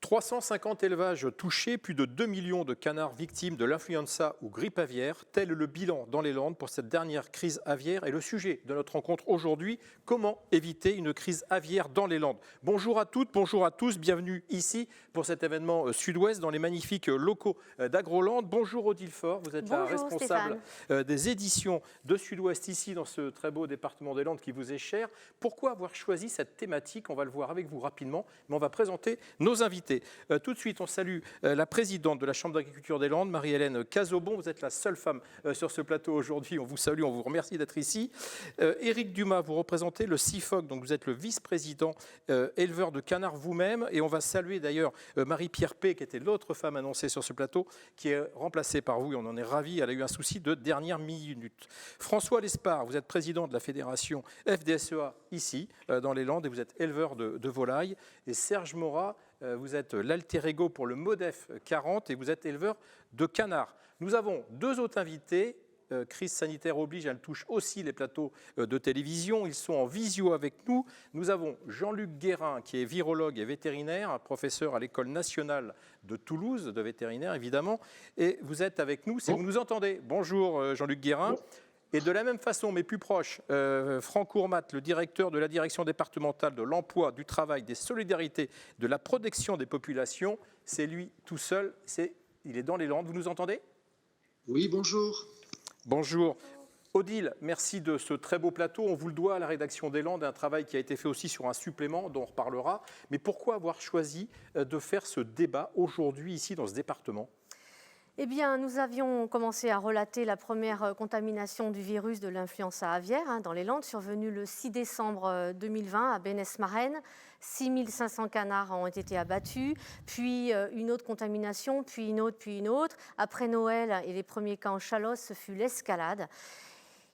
350 élevages touchés, plus de 2 millions de canards victimes de l'influenza ou grippe aviaire. Tel est le bilan dans les Landes pour cette dernière crise aviaire. Et le sujet de notre rencontre aujourd'hui, comment éviter une crise aviaire dans les Landes. Bonjour à toutes, bonjour à tous, bienvenue ici pour cet événement Sud-Ouest dans les magnifiques locaux d'Agroland. Bonjour Odile Faure, vous êtes la responsable des éditions de Sud-Ouest ici dans ce très beau département des Landes qui vous est cher. Pourquoi avoir choisi cette thématique? On va le voir avec vous rapidement, mais on va présenter nos invités. Tout de suite, on salue la présidente de la Chambre d'agriculture des Landes, Marie-Hélène Cazobon. Vous êtes la seule femme sur ce plateau aujourd'hui. On vous salue, on vous remercie d'être ici. Éric Dumas, vous représentez le CIFOC, donc vous êtes le vice-président éleveur de canards vous-même. Et on va saluer d'ailleurs Marie-Pierre P, qui était l'autre femme annoncée sur ce plateau, qui est remplacée par vous et on en est ravis. Elle a eu un souci de dernière minute. François Lespard, vous êtes président de la fédération FDSEA ici, dans les Landes, et vous êtes éleveur de volailles. Et Serge Morat, vous êtes l'alter ego pour le MODEF 40 et vous êtes éleveur de canards. Nous avons deux autres invités. Crise sanitaire oblige, elle touche aussi les plateaux de télévision. Ils sont en visio avec nous. Nous avons Jean-Luc Guérin, qui est virologue et vétérinaire, un professeur à l'École nationale de Toulouse, de vétérinaire évidemment. Et vous êtes avec nous, si vous nous entendez. Bonjour Jean-Luc Guérin. Et de la même façon, mais plus proche, Franck Ourmat, le directeur de la direction départementale de l'emploi, du travail, des solidarités, de la protection des populations, c'est lui tout seul, il est dans les Landes. Vous nous entendez? Oui, bonjour. Bonjour. Odile, merci de ce très beau plateau. On vous le doit à la rédaction des Landes, un travail qui a été fait aussi sur un supplément dont on reparlera. Mais pourquoi avoir choisi de faire ce débat aujourd'hui ici dans ce département ? Eh bien, nous avions commencé à relater la première contamination du virus de l'influenza aviaire dans les Landes, survenue le 6 décembre 2020 à Bénesse-Marennes. 6500 canards ont été abattus, puis une autre contamination, puis une autre. Après Noël et les premiers cas en Chalosse, ce fut l'escalade.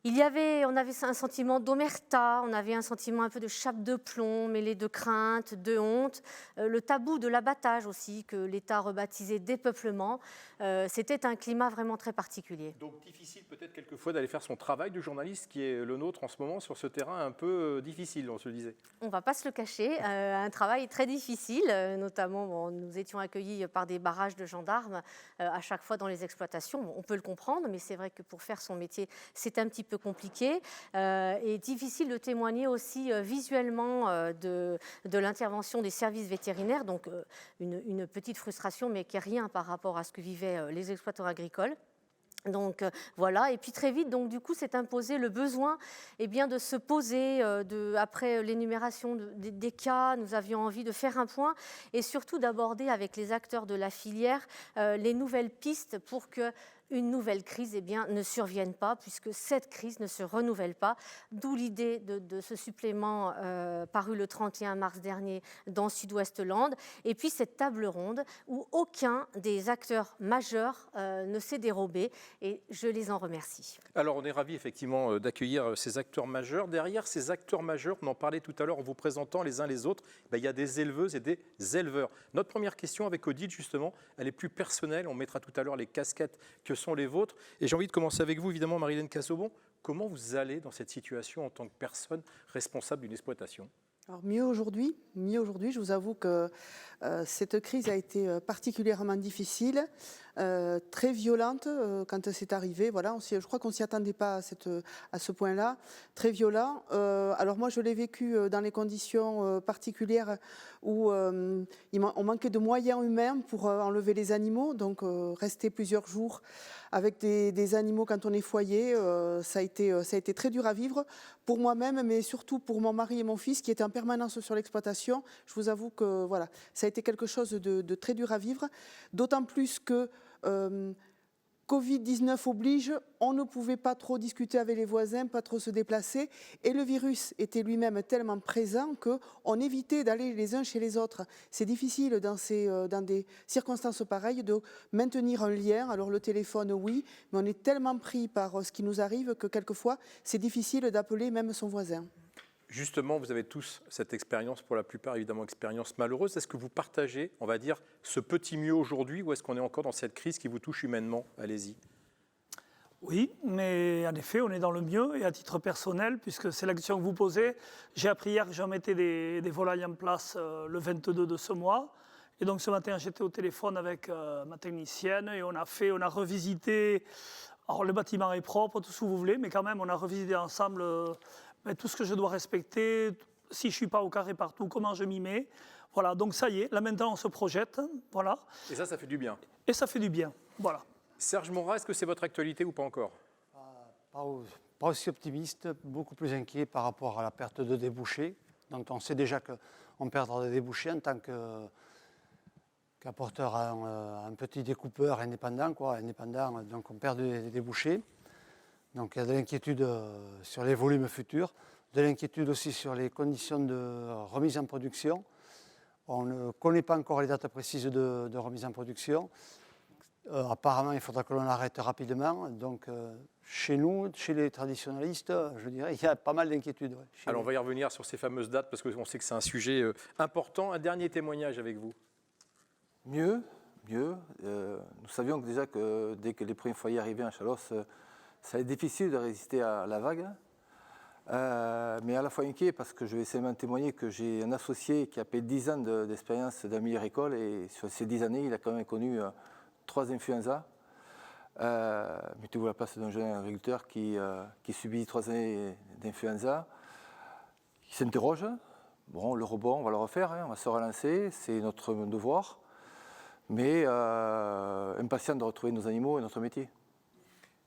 On avait un sentiment d'omerta, on avait un sentiment un peu de chape de plomb, mêlé de crainte, de honte. Le tabou de l'abattage aussi, que l'État rebaptisait dépeuplement. C'était un climat vraiment très particulier. Donc difficile peut-être quelquefois d'aller faire son travail de journaliste qui est le nôtre en ce moment sur ce terrain un peu difficile, on se le disait. On ne va pas se le cacher, un travail très difficile, notamment nous étions accueillis par des barrages de gendarmes à chaque fois dans les exploitations. On peut le comprendre, mais c'est vrai que pour faire son métier, c'est un petit peu compliqué et difficile de témoigner aussi visuellement de l'intervention des services vétérinaires, donc une petite frustration mais qui n'est rien par rapport à ce que vivaient les exploitants agricoles. Donc voilà, et puis très vite, donc du coup, s'est imposé le besoin de se poser après l'énumération des cas. Nous avions envie de faire un point et surtout d'aborder avec les acteurs de la filière les nouvelles pistes pour que une nouvelle crise ne survienne pas, puisque cette crise ne se renouvelle pas. D'où l'idée de ce supplément paru le 31 mars dernier dans Sud-Ouest Landes. Et puis cette table ronde où aucun des acteurs majeurs ne s'est dérobé. Et je les en remercie. Alors on est ravis effectivement d'accueillir ces acteurs majeurs. Derrière ces acteurs majeurs, on en parlait tout à l'heure en vous présentant les uns les autres, il y a des éleveuses et des éleveurs. Notre première question avec Odile justement, elle est plus personnelle. On mettra tout à l'heure les casquettes que sont les vôtres. Et j'ai envie de commencer avec vous, évidemment, Marie-Hélène Cazobon. Comment vous allez dans cette situation en tant que personne responsable d'une exploitation ? Alors mieux aujourd'hui, je vous avoue que cette crise a été particulièrement difficile, très violente quand c'est arrivé. Voilà, je crois qu'on ne s'y attendait pas à ce point-là, très violent. Alors moi, je l'ai vécu dans les conditions particulières où on manquait de moyens humains pour enlever les animaux, donc rester plusieurs jours avec des animaux quand on est foyer, ça a été très dur à vivre pour moi-même, mais surtout pour mon mari et mon fils qui étaient en permanence sur l'exploitation. Je vous avoue que voilà, ça a été quelque chose de très dur à vivre, d'autant plus que Covid-19 oblige, on ne pouvait pas trop discuter avec les voisins, pas trop se déplacer, et le virus était lui-même tellement présent qu'on évitait d'aller les uns chez les autres. C'est difficile dans des circonstances pareilles de maintenir un lien. Alors le téléphone, oui, mais on est tellement pris par ce qui nous arrive que quelquefois, c'est difficile d'appeler même son voisin. Justement, vous avez tous cette expérience, pour la plupart évidemment expérience malheureuse. Est-ce que vous partagez, on va dire, ce petit mieux aujourd'hui ou est-ce qu'on est encore dans cette crise qui vous touche humainement? Allez-y. Oui, mais en effet, on est dans le mieux et à titre personnel, puisque c'est la question que vous posez. J'ai appris hier que j'en mettais des volailles en place le 22 de ce mois. Et donc ce matin, j'étais au téléphone avec ma technicienne et on a revisité. Alors le bâtiment est propre, tout ce que vous voulez, mais quand même, on a revisité ensemble tout ce que je dois respecter, si je ne suis pas au carré partout, comment je m'y mets. Voilà, donc ça y est, là maintenant on se projette, voilà. Et ça fait du bien. Et ça fait du bien, voilà. Serge Monrat, est-ce que c'est votre actualité ou pas encore? Pas aussi optimiste, beaucoup plus inquiet par rapport à la perte de débouchés. Donc on sait déjà qu'on perdra des débouchés en tant qu'apporteur à un petit découpeur indépendant, donc on perd des débouchés. Donc il y a de l'inquiétude sur les volumes futurs, de l'inquiétude aussi sur les conditions de remise en production. On ne connaît pas encore les dates précises de remise en production. Apparemment, il faudra que l'on arrête rapidement. Donc, chez nous, chez les traditionnalistes, je dirais, il y a pas mal d'inquiétudes. Ouais, Alors, on va y revenir sur ces fameuses dates parce qu'on sait que c'est un sujet important. Un dernier témoignage avec vous. Mieux. Nous savions que déjà que dès que les premiers foyers arrivaient en Chalosse, ça allait être difficile de résister à la vague. Mais à la fois inquiet parce que je vais simplement témoigner que j'ai un associé qui a fait 10 ans d'expérience dans le milieu agricole et sur ces 10 années, il a quand même connu 3 influenza. Mettez-vous à la place d'un jeune agriculteur qui subit 3 années d'influenza, qui s'interroge. Bon, le rebond, on va le refaire, on va se relancer, c'est notre devoir, mais impatient de retrouver nos animaux et notre métier.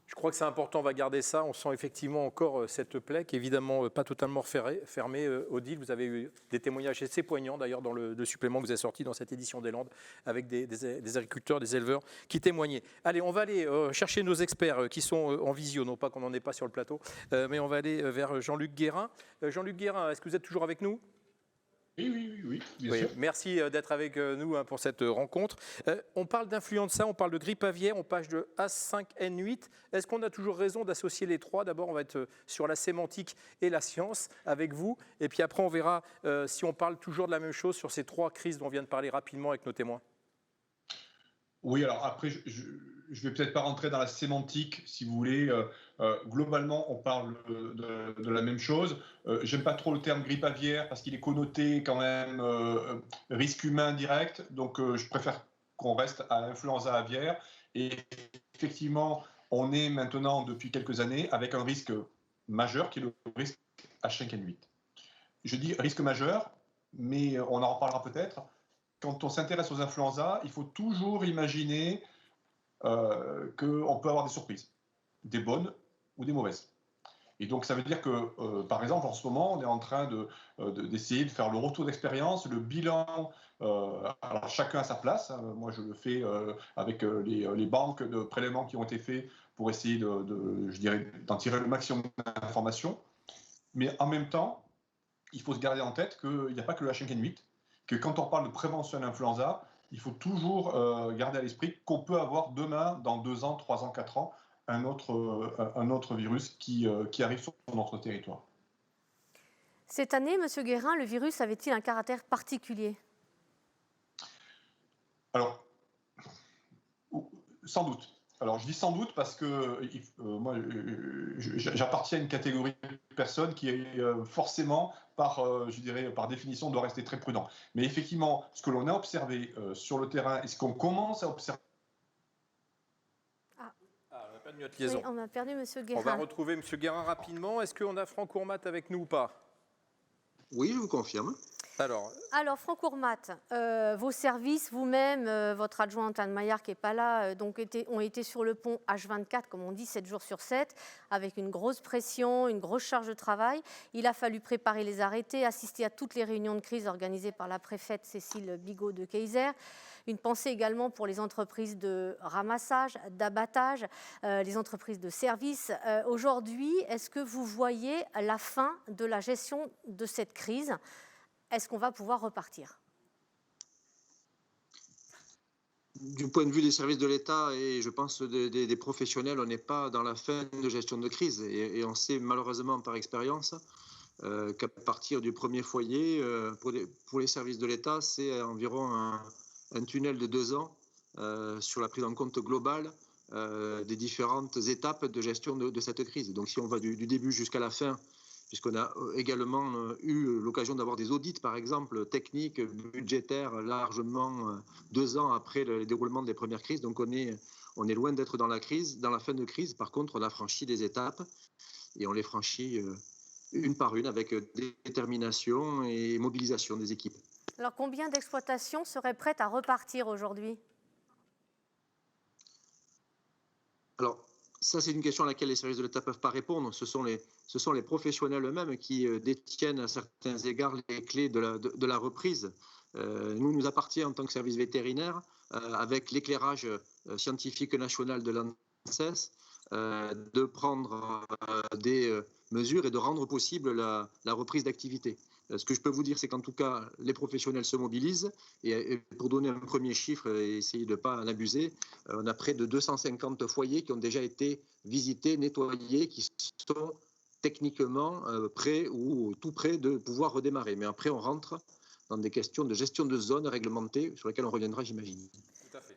Je crois que c'est important, on va garder ça. On sent effectivement encore cette plaie qui est évidemment pas totalement fermée. Odile, vous avez eu des témoignages assez poignants d'ailleurs dans le supplément que vous avez sorti dans cette édition des Landes avec des agriculteurs, des éleveurs qui témoignaient. Allez, on va aller chercher nos experts qui sont en visio, non pas qu'on n'en est pas sur le plateau, mais on va aller vers Jean-Luc Guérin. Jean-Luc Guérin, est-ce que vous êtes toujours avec nous ? Oui, bien sûr. Merci d'être avec nous pour cette rencontre. On parle d'influenza, on parle de grippe aviaire, on parle de H5N8. Est-ce qu'on a toujours raison d'associer les trois? D'abord, on va être sur la sémantique et la science avec vous. Et puis après, on verra si on parle toujours de la même chose sur ces 3 crises dont on vient de parler rapidement avec nos témoins. Oui, alors après, je ne vais peut-être pas rentrer dans la sémantique, si vous voulez. Globalement, on parle de la même chose. J'aime pas trop le terme grippe aviaire parce qu'il est connoté quand même risque humain direct. Donc, je préfère qu'on reste à l'influenza aviaire. Et effectivement, on est maintenant, depuis quelques années, avec un risque majeur qui est le risque H5N8. Je dis risque majeur, mais on en reparlera peut-être. Quand on s'intéresse aux influenza, il faut toujours imaginer qu'on peut avoir des surprises, des bonnes ou des mauvaises. Et donc, ça veut dire que, par exemple, en ce moment, on est en train d'essayer de faire le retour d'expérience, le bilan. Alors, chacun à sa place. Moi, je le fais avec les banques de prélèvements qui ont été faits pour essayer d'en tirer le maximum d'informations. Mais en même temps, il faut se garder en tête qu'il n'y a pas que le H5N8, que quand on parle de prévention de l'influenza, il faut toujours garder à l'esprit qu'on peut avoir demain, dans 2 ans, 3 ans, 4 ans, un autre virus qui arrive sur notre territoire. Cette année, M. Guérin, le virus avait-il un caractère particulier? Alors, sans doute. Alors, je dis sans doute parce que moi, j'appartiens à une catégorie de personnes qui, forcément, par définition, doit rester très prudent. Mais effectivement, ce que l'on a observé sur le terrain et ce qu'on commence à observer... On n'a pas de notre liaison. Oui, on a perdu M. Guérin. On va retrouver M. Guérin rapidement. Est-ce qu'on a Franck Ourmat avec nous ou pas? Oui, je vous confirme. Alors Franck Ourmat, vos services, vous-même, votre adjointe Anne Maillard qui n'est pas là, ont été sur le pont H24, comme on dit, 7 jours sur 7, avec une grosse pression, une grosse charge de travail. Il a fallu préparer les arrêtés, assister à toutes les réunions de crise organisées par la préfète Cécile Bigot de Kayser. Une pensée également pour les entreprises de ramassage, d'abattage, les entreprises de services. Aujourd'hui, est-ce que vous voyez la fin de la gestion de cette crise ? Est-ce qu'on va pouvoir repartir? Du point de vue des services de l'État et je pense des professionnels, on n'est pas dans la fin de gestion de crise. Et on sait malheureusement par expérience qu'à partir du premier foyer, pour les services de l'État, c'est environ un tunnel de 2 ans sur la prise en compte globale des différentes étapes de gestion de cette crise. Donc si on va du début jusqu'à la fin puisqu'on a également eu l'occasion d'avoir des audits, par exemple, techniques, budgétaires, largement 2 ans après le déroulement des premières crises. Donc on est loin d'être dans la crise, dans la fin de crise. Par contre, on a franchi des étapes et on les franchit une par une avec détermination et mobilisation des équipes. Alors, combien d'exploitations seraient prêtes à repartir aujourd'hui? Alors, ça, c'est une question à laquelle les services de l'État ne peuvent pas répondre. Ce sont les professionnels eux-mêmes qui détiennent à certains égards les clés de la reprise. Nous appartient en tant que service vétérinaire, avec l'éclairage scientifique national de l'ANSES, de prendre des mesures et de rendre possible la reprise d'activité. Ce que je peux vous dire, c'est qu'en tout cas, les professionnels se mobilisent. Et pour donner un premier chiffre et essayer de ne pas en abuser, on a près de 250 foyers qui ont déjà été visités, nettoyés, qui sont techniquement prêts ou tout prêts de pouvoir redémarrer. Mais après, on rentre dans des questions de gestion de zones réglementées sur lesquelles on reviendra, j'imagine. Tout à fait.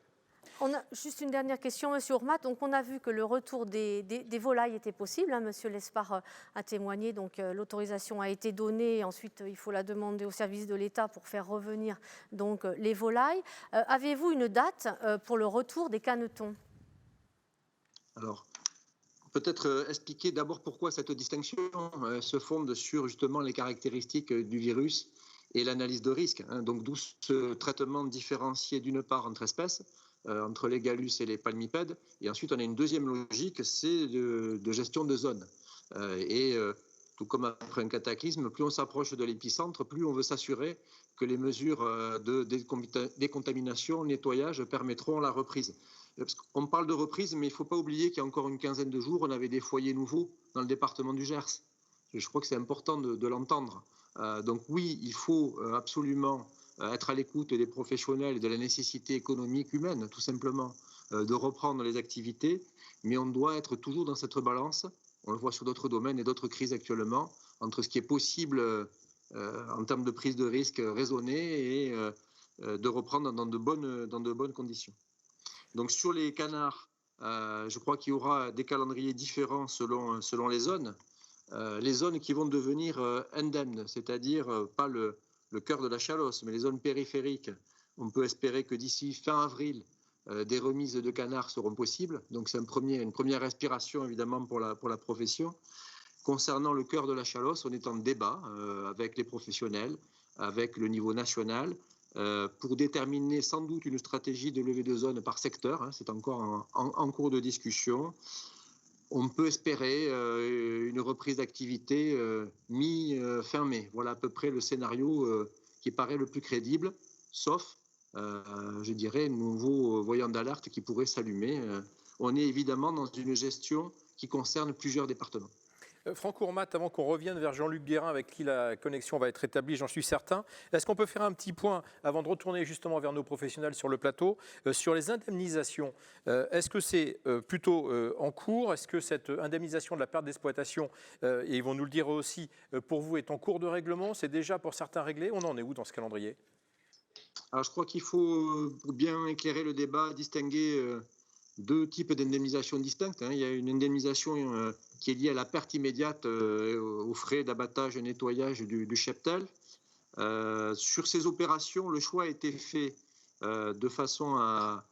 On a juste une dernière question, Monsieur Ourmat. Donc, on a vu que le retour des volailles était possible. Hein, Monsieur Lespard a témoigné. Donc, l'autorisation a été donnée. Ensuite, il faut la demander au service de l'État pour faire revenir donc les volailles. Avez-vous une date pour le retour des canetons? Alors, peut-être expliquer d'abord pourquoi cette distinction se fonde sur justement les caractéristiques du virus et l'analyse de risque. Hein. Donc, d'où ce traitement différencié d'une part entre espèces, entre les galus et les palmipèdes. Et ensuite, on a une deuxième logique, c'est de gestion de zone. Tout comme après un cataclysme, plus on s'approche de l'épicentre, plus on veut s'assurer que les mesures de décontamination, nettoyage permettront la reprise. On parle de reprise, mais il ne faut pas oublier qu'il y a encore une quinzaine de jours, on avait des foyers nouveaux dans le département du Gers. Je crois que c'est important de l'entendre. Donc oui, il faut absolument être à l'écoute des professionnels et de la nécessité économique humaine, tout simplement, de reprendre les activités, mais on doit être toujours dans cette balance, on le voit sur d'autres domaines et d'autres crises actuellement, entre ce qui est possible en termes de prise de risque raisonnée et de reprendre dans de bonnes conditions. Donc sur les canards, je crois qu'il y aura des calendriers différents selon les zones. Les zones qui vont devenir indemnes, c'est-à-dire pas le cœur de la Chalosse, mais les zones périphériques. On peut espérer que d'ici fin avril, des remises de canards seront possibles. Donc c'est une première respiration évidemment pour la profession. Concernant le cœur de la Chalosse, on est en débat avec les professionnels, avec le niveau national, pour déterminer sans doute une stratégie de levée de zone par secteur. Hein, c'est encore en cours de discussion. On peut espérer une reprise d'activité mi-fin mai. Voilà à peu près le scénario qui paraît le plus crédible, sauf, je dirais, un nouveau voyant d'alerte qui pourrait s'allumer. On est évidemment dans une gestion qui concerne plusieurs départements. Franck Ourmat, avant qu'on revienne vers Jean-Luc Guérin, avec qui la connexion va être établie, j'en suis certain, est-ce qu'on peut faire un petit point, avant de retourner justement vers nos professionnels sur le plateau, sur les indemnisations? Est-ce que c'est plutôt en cours? Est-ce que cette indemnisation de la perte d'exploitation, et ils vont nous le dire aussi, pour vous, est en cours de règlement? C'est déjà pour certains réglé? On en est où dans ce calendrier? Alors je crois qu'il faut, pour bien éclairer le débat, distinguer deux types d'indemnisation distinctes. Hein. Il y a une indemnisation qui est liée à la perte immédiate aux frais d'abattage et nettoyage du cheptel. Sur ces opérations, le choix a été fait de façon à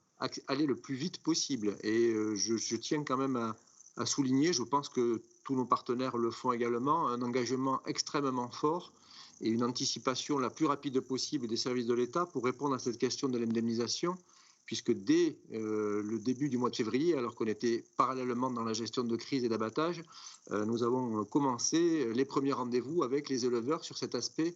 aller le plus vite possible. Et je tiens quand même à souligner, je pense que tous nos partenaires le font également, un engagement extrêmement fort et une anticipation la plus rapide possible des services de l'État pour répondre à cette question de l'indemnisation, puisque dès le début du mois de février, alors qu'on était parallèlement dans la gestion de crise et d'abattage, nous avons commencé les premiers rendez-vous avec les éleveurs sur cet aspect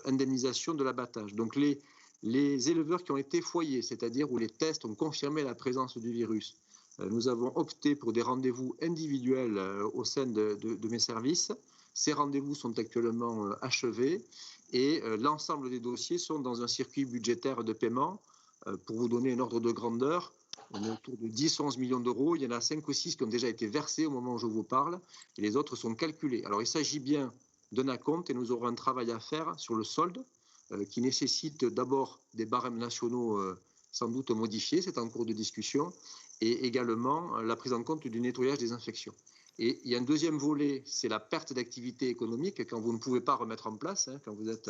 indemnisation de l'abattage. Donc les éleveurs qui ont été foyés, c'est-à-dire où les tests ont confirmé la présence du virus, nous avons opté pour des rendez-vous individuels au sein de mes services. Ces rendez-vous sont actuellement achevés et l'ensemble des dossiers sont dans un circuit budgétaire de paiement. Pour vous donner un ordre de grandeur, on est autour de 10-11 millions d'euros. Il y en a 5 ou 6 qui ont déjà été versés au moment où je vous parle et les autres sont calculés. Alors il s'agit bien d'un acompte et nous aurons un travail à faire sur le solde qui nécessite d'abord des barèmes nationaux sans doute modifiés, c'est en cours de discussion, et également la prise en compte du nettoyage des infections. Et il y a un deuxième volet, c'est la perte d'activité économique quand vous ne pouvez pas remettre en place, quand vous êtes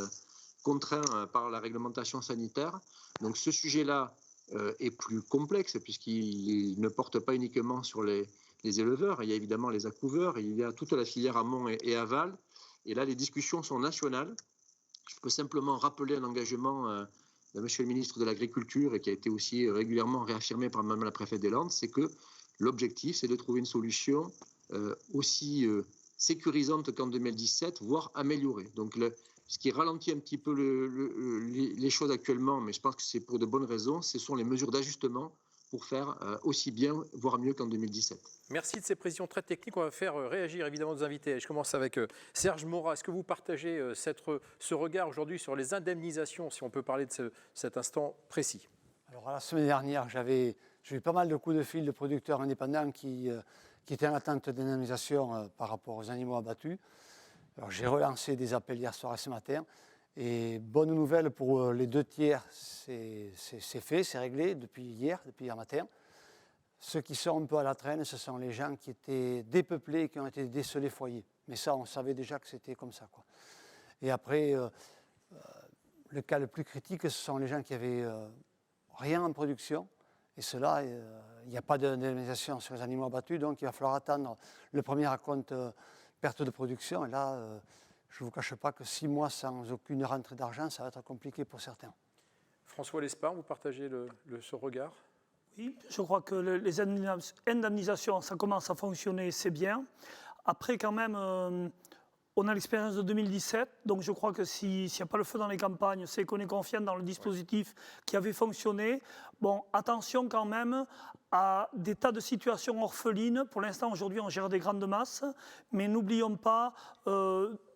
contraint par la réglementation sanitaire. Donc ce sujet-là est plus complexe puisqu'il ne porte pas uniquement sur les éleveurs. Il y a évidemment les accouveurs, il y a toute la filière amont et aval. Et là, les discussions sont nationales. Je peux simplement rappeler un engagement de Monsieur le ministre de l'Agriculture et qui a été aussi régulièrement réaffirmé par Mme la préfète des Landes, c'est que l'objectif, c'est de trouver une solution aussi sécurisante qu'en 2017, voire améliorée. Donc, ce qui ralentit un petit peu les choses actuellement, mais je pense que c'est pour de bonnes raisons, ce sont les mesures d'ajustement pour faire aussi bien, voire mieux qu'en 2017. Merci de ces précisions très techniques. On va faire réagir évidemment nos invités. Je commence avec Serge Morat. Est-ce que vous partagez ce regard aujourd'hui sur les indemnisations, si on peut parler de cet instant précis? Alors, la semaine dernière, j'ai eu pas mal de coups de fil de producteurs indépendants qui étaient en attente d'indemnisation par rapport aux animaux abattus. Alors, j'ai relancé des appels hier soir et ce matin. Et bonne nouvelle pour les 2 tiers, c'est fait, c'est réglé depuis hier matin. Ceux qui sont un peu à la traîne, ce sont les gens qui étaient dépeuplés et qui ont été décelés foyers. Mais ça, on savait déjà que c'était comme ça, quoi. Et après, le cas le plus critique, ce sont les gens qui avaient rien en production. Et ceux-là, il n'y a pas d'indemnisation sur les animaux abattus, donc il va falloir attendre le premier acompte perte de production. Et là, je ne vous cache pas que 6 mois sans aucune rentrée d'argent, ça va être compliqué pour certains. François Lespard, vous partagez ce regard? Oui, je crois que les indemnisations, ça commence à fonctionner, c'est bien. Après, quand même, on a l'expérience de 2017, donc je crois que s'il n'y a pas le feu dans les campagnes, c'est qu'on est confiant dans le dispositif qui avait fonctionné. Bon, attention quand même à des tas de situations orphelines. Pour l'instant, aujourd'hui, on gère des grandes masses, mais n'oublions pas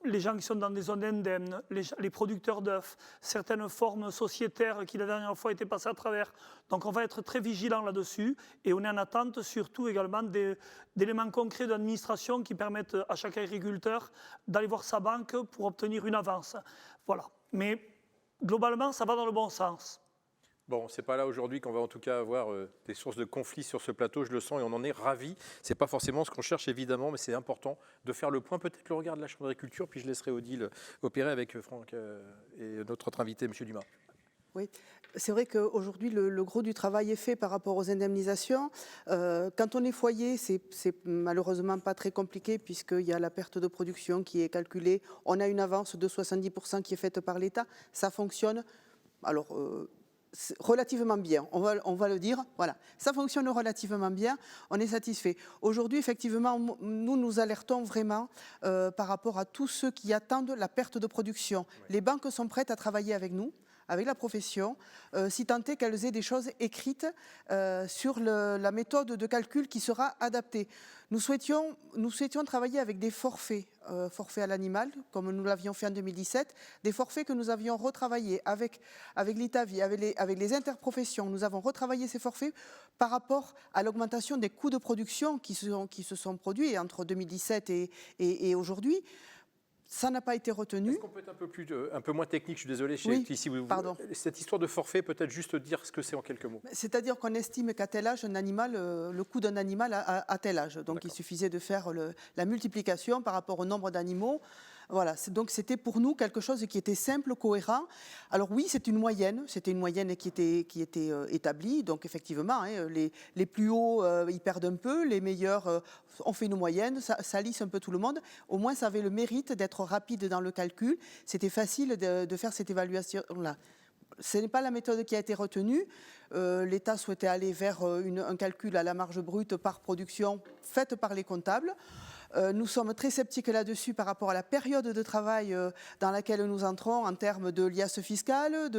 les gens qui sont dans des zones indemnes, les producteurs d'œufs, certaines formes sociétaires qui la dernière fois étaient passées à travers. Donc on va être très vigilant là-dessus et on est en attente surtout également d'éléments concrets d'administration qui permettent à chaque agriculteur d'aller voir sa banque pour obtenir une avance. Voilà. Mais globalement, ça va dans le bon sens. Bon, ce n'est pas là aujourd'hui qu'on va en tout cas avoir des sources de conflits sur ce plateau, je le sens et on en est ravis. Ce n'est pas forcément ce qu'on cherche évidemment, mais c'est important de faire le point, peut-être le regard de la Chambre d'agriculture, puis je laisserai Odile opérer avec Franck et notre autre invité, M. Dumas. Oui, c'est vrai qu'aujourd'hui, le gros du travail est fait par rapport aux indemnisations. Quand on est foyer, c'est malheureusement pas très compliqué puisqu'il y a la perte de production qui est calculée. On a une avance de 70% qui est faite par l'État. Ça fonctionne. Alors, relativement bien, on va le dire, voilà, ça fonctionne relativement bien, on est satisfait. Aujourd'hui, effectivement, nous alertons vraiment par rapport à tous ceux qui attendent la perte de production. Les banques sont prêtes à travailler avec nous, avec la profession, si tant est qu'elles aient des choses écrites sur la méthode de calcul qui sera adaptée. Nous souhaitions travailler avec des forfaits, forfaits à l'animal, comme nous l'avions fait en 2017, des forfaits que nous avions retravaillés avec l'ITAVI, avec les interprofessions. Nous avons retravaillé ces forfaits par rapport à l'augmentation des coûts de production qui se sont produits entre 2017 et aujourd'hui. Ça n'a pas été retenu. Est-ce qu'on peut être un peu moins technique? Je suis désolé. Oui, pardon. Cette histoire de forfait, peut-être juste dire ce que c'est en quelques mots. C'est-à-dire qu'on estime qu'à tel âge, le coût d'un animal à tel âge. Donc il suffisait de faire la multiplication par rapport au nombre d'animaux. Voilà, donc c'était pour nous quelque chose qui était simple, cohérent. Alors oui, c'était une moyenne qui était établie. Donc effectivement, les plus hauts, ils perdent un peu, les meilleurs, on fait une moyenne, ça lisse un peu tout le monde. Au moins, ça avait le mérite d'être rapide dans le calcul. C'était facile de faire cette évaluation-là. Ce n'est pas la méthode qui a été retenue. L'État souhaitait aller vers un calcul à la marge brute par production faite par les comptables. Nous sommes très sceptiques là-dessus par rapport à la période de travail dans laquelle nous entrons en termes de liasse fiscale,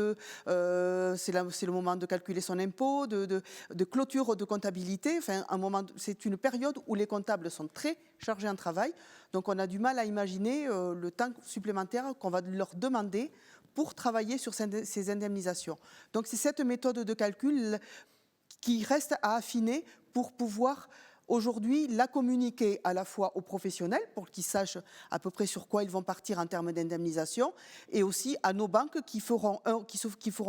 c'est le moment de calculer son impôt, de clôture de comptabilité. Enfin, c'est une période où les comptables sont très chargés en travail. Donc on a du mal à imaginer le temps supplémentaire qu'on va leur demander pour travailler sur ces indemnisations. Donc c'est cette méthode de calcul qui reste à affiner pour pouvoir aujourd'hui la communiquer à la fois aux professionnels pour qu'ils sachent à peu près sur quoi ils vont partir en termes d'indemnisation et aussi à nos banques qui feront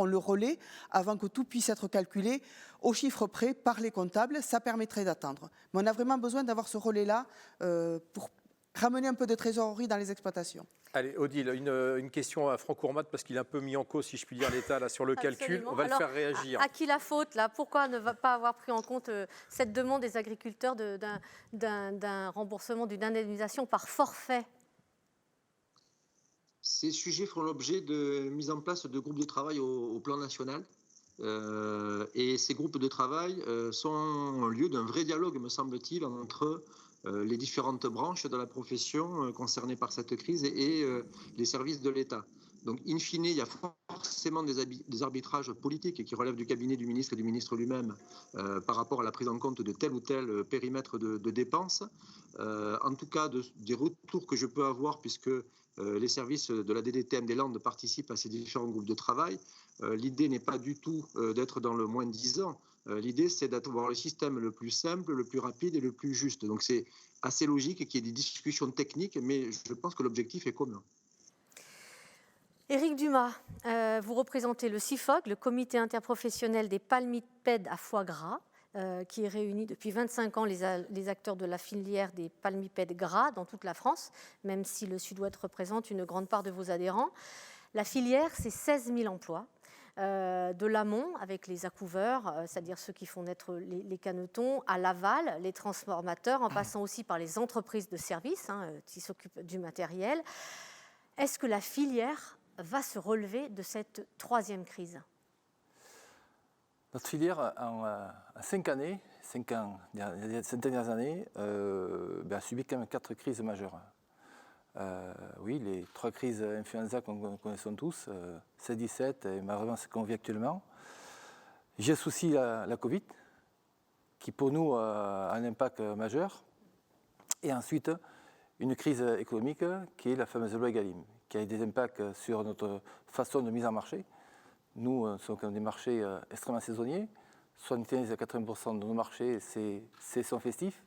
le relais avant que tout puisse être calculé au chiffre près par les comptables. Ça permettrait d'attendre. Mais on a vraiment besoin d'avoir ce relais-là pour ramener un peu de trésorerie dans les exploitations. Allez, Odile, une question à Franck Ourmat, parce qu'il a un peu mis en cause, si je puis dire, l'État là, sur le calcul. On va le faire réagir. À qui la faute là? Pourquoi ne pas avoir pris en compte cette demande des agriculteurs d'un remboursement, d'une indemnisation par forfait? Ces sujets font l'objet de mise en place de groupes de travail au plan national. Et ces groupes de travail sont le lieu d'un vrai dialogue, me semble-t-il, entre les différentes branches de la profession concernées par cette crise et les services de l'État. Donc, in fine, il y a forcément des arbitrages politiques qui relèvent du cabinet du ministre et du ministre lui-même par rapport à la prise en compte de tel ou tel périmètre de dépenses. En tout cas, des retours que je peux avoir, puisque les services de la DDTM des Landes participent à ces différents groupes de travail, l'idée n'est pas du tout d'être dans le moins de 10 ans. L'idée, c'est d'avoir le système le plus simple, le plus rapide et le plus juste. Donc, c'est assez logique qu'il y ait des discussions techniques, mais je pense que l'objectif est commun. Éric Dumas, vous représentez le CIFOG, le comité interprofessionnel des palmipèdes à foie gras, qui réunit depuis 25 ans les acteurs de la filière des palmipèdes gras dans toute la France, même si le Sud-Ouest représente une grande part de vos adhérents. La filière, c'est 16 000 emplois. De l'amont avec les accouveurs, c'est-à-dire ceux qui font naître les canetons, à l'aval, les transformateurs, en passant aussi par les entreprises de services qui s'occupent du matériel. Est-ce que la filière va se relever de cette troisième crise? Notre filière, en 5 années, ces dernières années, a subi quand même 4 crises majeures. Oui, les 3 crises influenza qu'on connaissons tous, 16-17 et malheureusement ce qu'on vit actuellement. J'associe la Covid, qui pour nous a un impact majeur. Et ensuite, une crise économique qui est la fameuse loi Egalim, qui a des impacts sur notre façon de mise en marché. Nous sommes des marchés extrêmement saisonniers. 75 à 80% de nos marchés, c'est saison festif,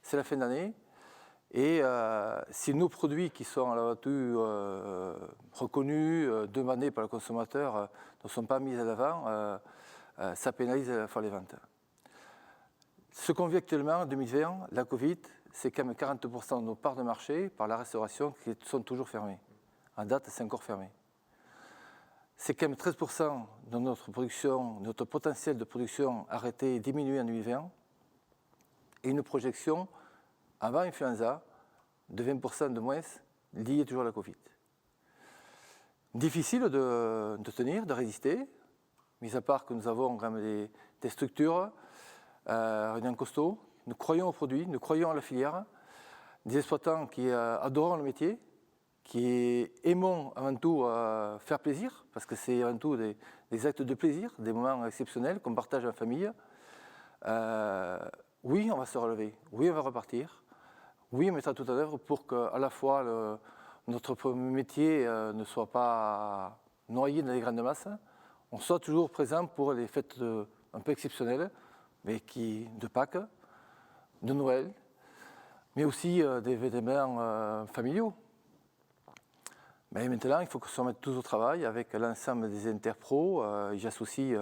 c'est la fin d'année. Et si nos produits qui sont à la voiture reconnus, demandés par le consommateur, ne sont pas mis à l'avant, ça pénalise à la fois les ventes. Ce qu'on vit actuellement en 2020, la Covid, c'est quand même 40% de nos parts de marché par la restauration qui sont toujours fermées. En date, c'est encore fermé. C'est quand même 13% de notre production, notre potentiel de production arrêté et diminué en 2020, et une projection avant influenza de 20% de moins lié toujours à la Covid. Difficile de tenir, de résister, mis à part que nous avons quand même des structures, rien de costaud. Nous croyons aux produits, nous croyons à la filière, des exploitants qui adorent le métier, qui aimons avant tout faire plaisir, parce que c'est avant tout des actes de plaisir, des moments exceptionnels qu'on partage en famille. Oui, on va se relever, oui, on va repartir, oui, on mettra tout en œuvre pour qu'à la fois notre métier ne soit pas noyé dans les grandes masses, on soit toujours présent pour les fêtes un peu exceptionnelles, mais de Pâques, de Noël, mais aussi des événements familiaux. Mais maintenant, il faut que se remette tous au travail avec l'ensemble des interpros. J'associe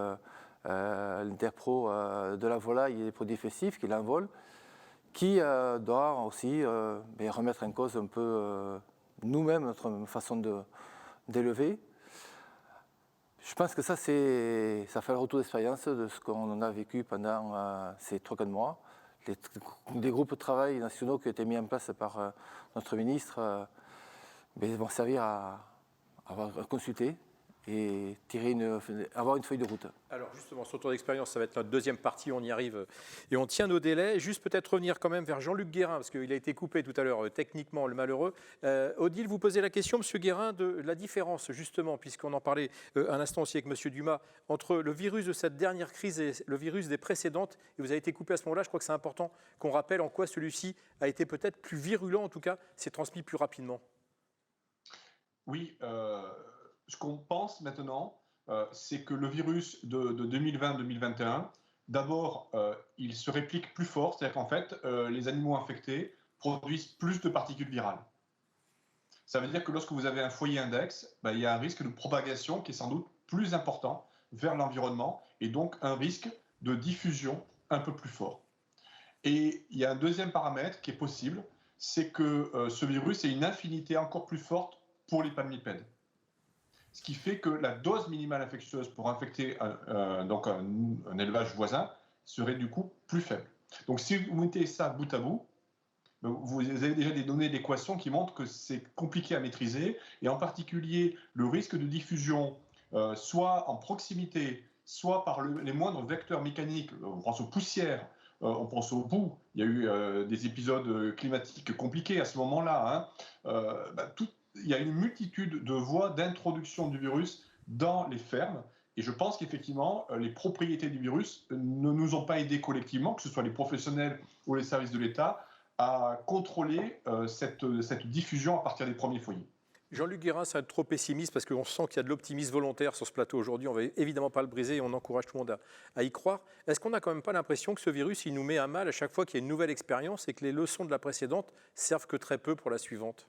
l'interpro de la volaille et des produits festifs qui l'envolent, qui doit aussi remettre en cause un peu nous-mêmes notre façon d'élever. Je pense que ça fait le retour d'expérience de ce qu'on a vécu pendant ces 3-4 mois. Les groupes de travail nationaux qui ont été mis en place par notre ministre vont servir à consulter et avoir une feuille de route. Alors justement, ce retour d'expérience, ça va être notre deuxième partie, on y arrive et on tient nos délais. Juste peut-être revenir quand même vers Jean-Luc Guérin, parce qu'il a été coupé tout à l'heure techniquement, le malheureux. Odile, vous posez la question, Monsieur Guérin, de la différence justement, puisqu'on en parlait un instant aussi avec Monsieur Dumas, entre le virus de cette dernière crise et le virus des précédentes. Et vous avez été coupé à ce moment-là, je crois que c'est important qu'on rappelle en quoi celui-ci a été peut-être plus virulent, en tout cas, s'est transmis plus rapidement. Oui, ce qu'on pense maintenant, c'est que le virus de 2020-2021 D'abord, il se réplique plus fort, c'est-à-dire qu'en fait, les animaux infectés produisent plus de particules virales. Ça veut dire que lorsque vous avez un foyer index, il y a un risque de propagation qui est sans doute plus important vers l'environnement et donc un risque de diffusion un peu plus fort. Et il y a un deuxième paramètre qui est possible, c'est que ce virus ait une affinité encore plus forte pour les palmipèdes. Ce qui fait que la dose minimale infectieuse pour infecter un élevage voisin serait du coup plus faible. Donc si vous mettez ça bout à bout, vous avez déjà des données d'équation qui montrent que c'est compliqué à maîtriser, et en particulier le risque de diffusion, soit en proximité, soit par les moindres vecteurs mécaniques, on pense aux poussières, on pense aux boues, il y a eu des épisodes climatiques compliqués à ce moment-là, il y a une multitude de voies d'introduction du virus dans les fermes. Et je pense qu'effectivement, les propriétés du virus ne nous ont pas aidés collectivement, que ce soit les professionnels ou les services de l'État, à contrôler cette diffusion à partir des premiers foyers. Jean-Luc Guérin, ça va être trop pessimiste parce qu'on sent qu'il y a de l'optimisme volontaire sur ce plateau aujourd'hui. On ne va évidemment pas le briser et on encourage tout le monde à y croire. Est-ce qu'on n'a quand même pas l'impression que ce virus, il nous met à mal à chaque fois qu'il y a une nouvelle expérience et que les leçons de la précédente servent que très peu pour la suivante ?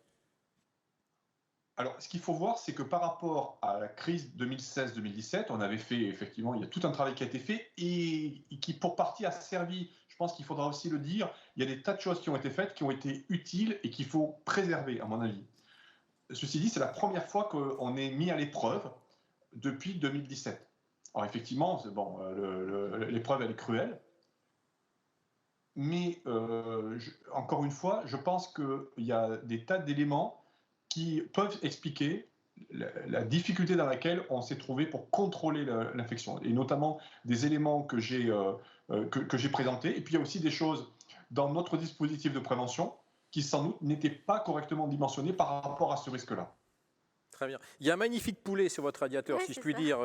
Alors, ce qu'il faut voir, c'est que par rapport à la crise 2016-2017, on avait fait, effectivement, il y a tout un travail qui a été fait et qui, pour partie, a servi, je pense qu'il faudra aussi le dire, il y a des tas de choses qui ont été faites, qui ont été utiles et qu'il faut préserver, à mon avis. Ceci dit, c'est la première fois qu'on est mis à l'épreuve depuis 2017. Alors, effectivement, l'épreuve, elle est cruelle. Mais, encore une fois, je pense qu'il y a des tas d'éléments qui peuvent expliquer la difficulté dans laquelle on s'est trouvé pour contrôler l'infection, et notamment des éléments que j'ai présentés. Et puis il y a aussi des choses dans notre dispositif de prévention qui sans doute n'étaient pas correctement dimensionnés par rapport à ce risque-là. Très bien. Il y a un magnifique poulet sur votre radiateur, Oui, si je c'est puis ça. dire,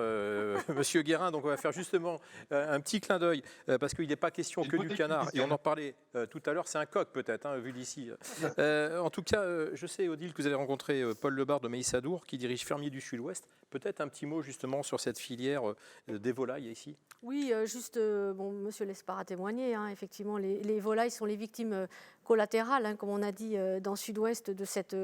Monsieur Guérin. Donc on va faire justement un petit clin d'œil, parce qu'il n'est pas question que du canard. Et on en parlait tout à l'heure, c'est un coq peut-être, vu d'ici. En tout cas, je sais, Odile, que vous avez rencontré Paul Lebar de Maïsadour, qui dirige Fermiers du Sud-Ouest. Peut-être un petit mot justement sur cette filière des volailles ici. Oui, Monsieur Lespard a témoigné, effectivement, les volailles sont les victimes collatérales, comme on a dit dans le Sud-Ouest de cette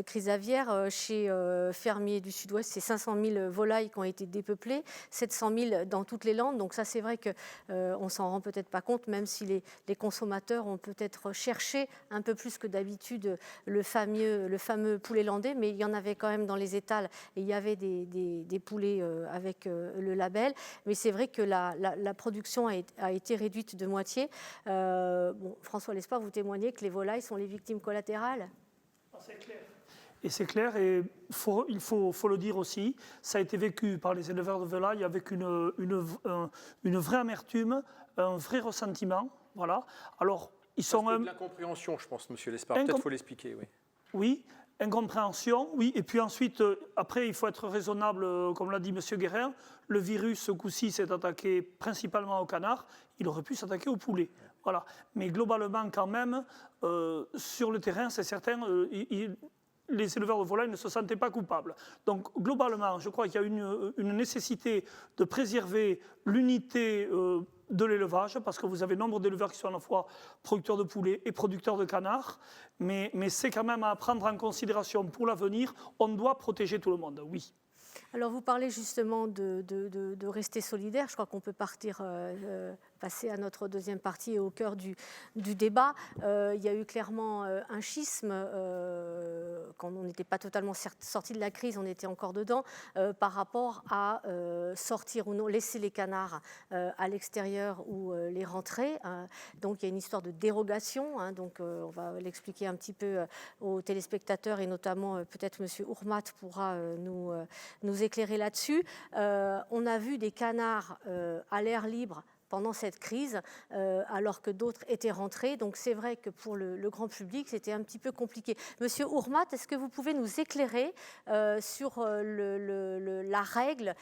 crise aviaire. Chez Fermiers du Sud-Ouest, c'est 500 000 volailles qui ont été dépeuplées, 700 000 dans toutes les Landes. Donc ça, c'est vrai qu'on ne s'en rend peut-être pas compte, même si les consommateurs ont peut-être cherché un peu plus que d'habitude le fameux poulet landais, mais il y en avait quand même dans les étals, et il y avait des poulets avec le label. Mais c'est vrai que la production a été réduite de moitié. François Lespard, vous témoignez que les volailles sont les victimes collatérales ? C'est clair. Et c'est clair, et il faut le dire aussi, ça a été vécu par les éleveurs de volailles avec une vraie amertume, un vrai ressentiment. Voilà. Alors, ils sont de l'incompréhension, je pense, Monsieur Lespard. Peut-être qu'il faut l'expliquer, oui. Oui, incompréhension, oui. Et puis ensuite, après, il faut être raisonnable, comme l'a dit M. Guérin. Le virus, ce coup-ci, s'est attaqué principalement au canard. Il aurait pu s'attaquer au poulet. Voilà. Mais globalement, quand même, sur le terrain, c'est certain, les éleveurs de volailles ne se sentaient pas coupables. Donc, globalement, je crois qu'il y a une nécessité de préserver l'unité de l'élevage, parce que vous avez nombre d'éleveurs qui sont à la fois producteurs de poulets et producteurs de canards, mais c'est quand même à prendre en considération pour l'avenir. On doit protéger tout le monde, oui. Alors, vous parlez justement de rester solidaire. Je crois qu'on peut passer à notre deuxième partie et au cœur du débat. Il y a eu clairement un schisme. Quand on n'était pas totalement sorti de la crise, on était encore dedans, par rapport à sortir ou non, laisser les canards à l'extérieur ou les rentrer. Donc, il y a une histoire de dérogation. Donc, on va l'expliquer un petit peu aux téléspectateurs, et notamment peut-être M. Ourmat pourra nous éclairer là-dessus. On a vu des canards à l'air libre pendant cette crise, alors que d'autres étaient rentrés. Donc c'est vrai que pour le grand public, c'était un petit peu compliqué. Monsieur Ourmat, est-ce que vous pouvez nous éclairer sur la règle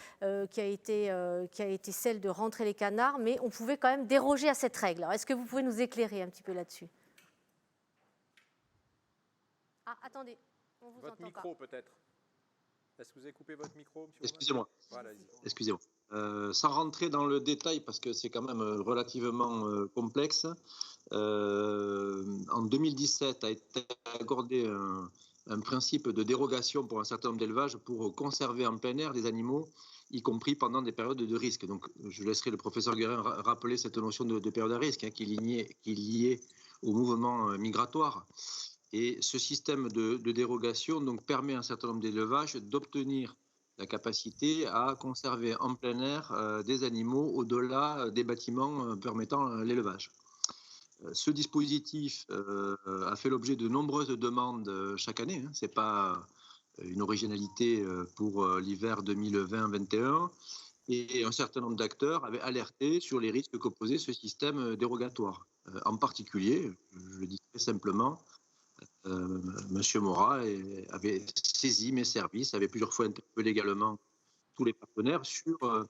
qui a été celle de rentrer les canards, mais on pouvait quand même déroger à cette règle. Alors, est-ce que vous pouvez nous éclairer un petit peu là-dessus ? Ah, attendez, on vous entend pas. Votre micro peut-être. Est-ce que vous avez coupé votre micro, monsieur? Excusez-moi. Voilà, allez-y. Excusez-moi. Sans rentrer dans le détail, parce que c'est quand même relativement complexe, en 2017 a été accordé un principe de dérogation pour un certain nombre d'élevages pour conserver en plein air des animaux, y compris pendant des périodes de risque. Donc, je laisserai le professeur Guérin rappeler cette notion de période à risque, qui est liée au mouvement migratoire. Et ce système de dérogation donc, permet à un certain nombre d'élevages d'obtenir la capacité à conserver en plein air des animaux au-delà des bâtiments permettant l'élevage. Ce dispositif a fait l'objet de nombreuses demandes chaque année. Ce n'est pas une originalité pour l'hiver 2020-21. Et un certain nombre d'acteurs avaient alerté sur les risques que posait ce système dérogatoire. En particulier, je le dis très simplement, Monsieur Morat avait saisi mes services, avait plusieurs fois interpellé également tous les partenaires sur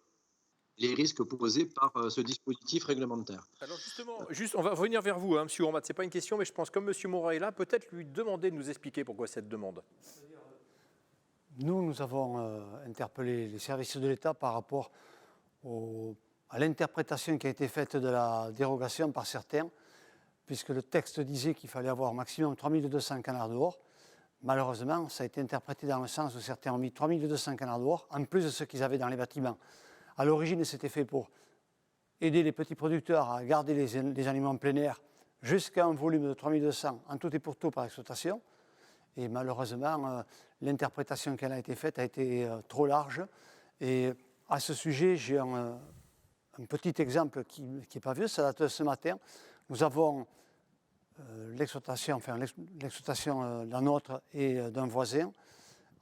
les risques posés par ce dispositif réglementaire. Alors justement, on va revenir vers vous, monsieur Ourmat. Ce n'est pas une question, mais je pense comme monsieur Morat est là, peut-être lui demander de nous expliquer pourquoi cette demande. Nous avons interpellé les services de l'État par rapport à l'interprétation qui a été faite de la dérogation par certains, puisque le texte disait qu'il fallait avoir au maximum 3200 canards dehors. Malheureusement, ça a été interprété dans le sens où certains ont mis 3200 canards dehors, en plus de ce qu'ils avaient dans les bâtiments. À l'origine, c'était fait pour aider les petits producteurs à garder les animaux en plein air jusqu'à un volume de 3200 en tout et pour tout par exploitation. Et malheureusement, l'interprétation qui en a été faite a été trop large. Et à ce sujet, j'ai un petit exemple qui n'est pas vieux, ça date de ce matin. Nous avons l'exploitation, la nôtre et d'un voisin.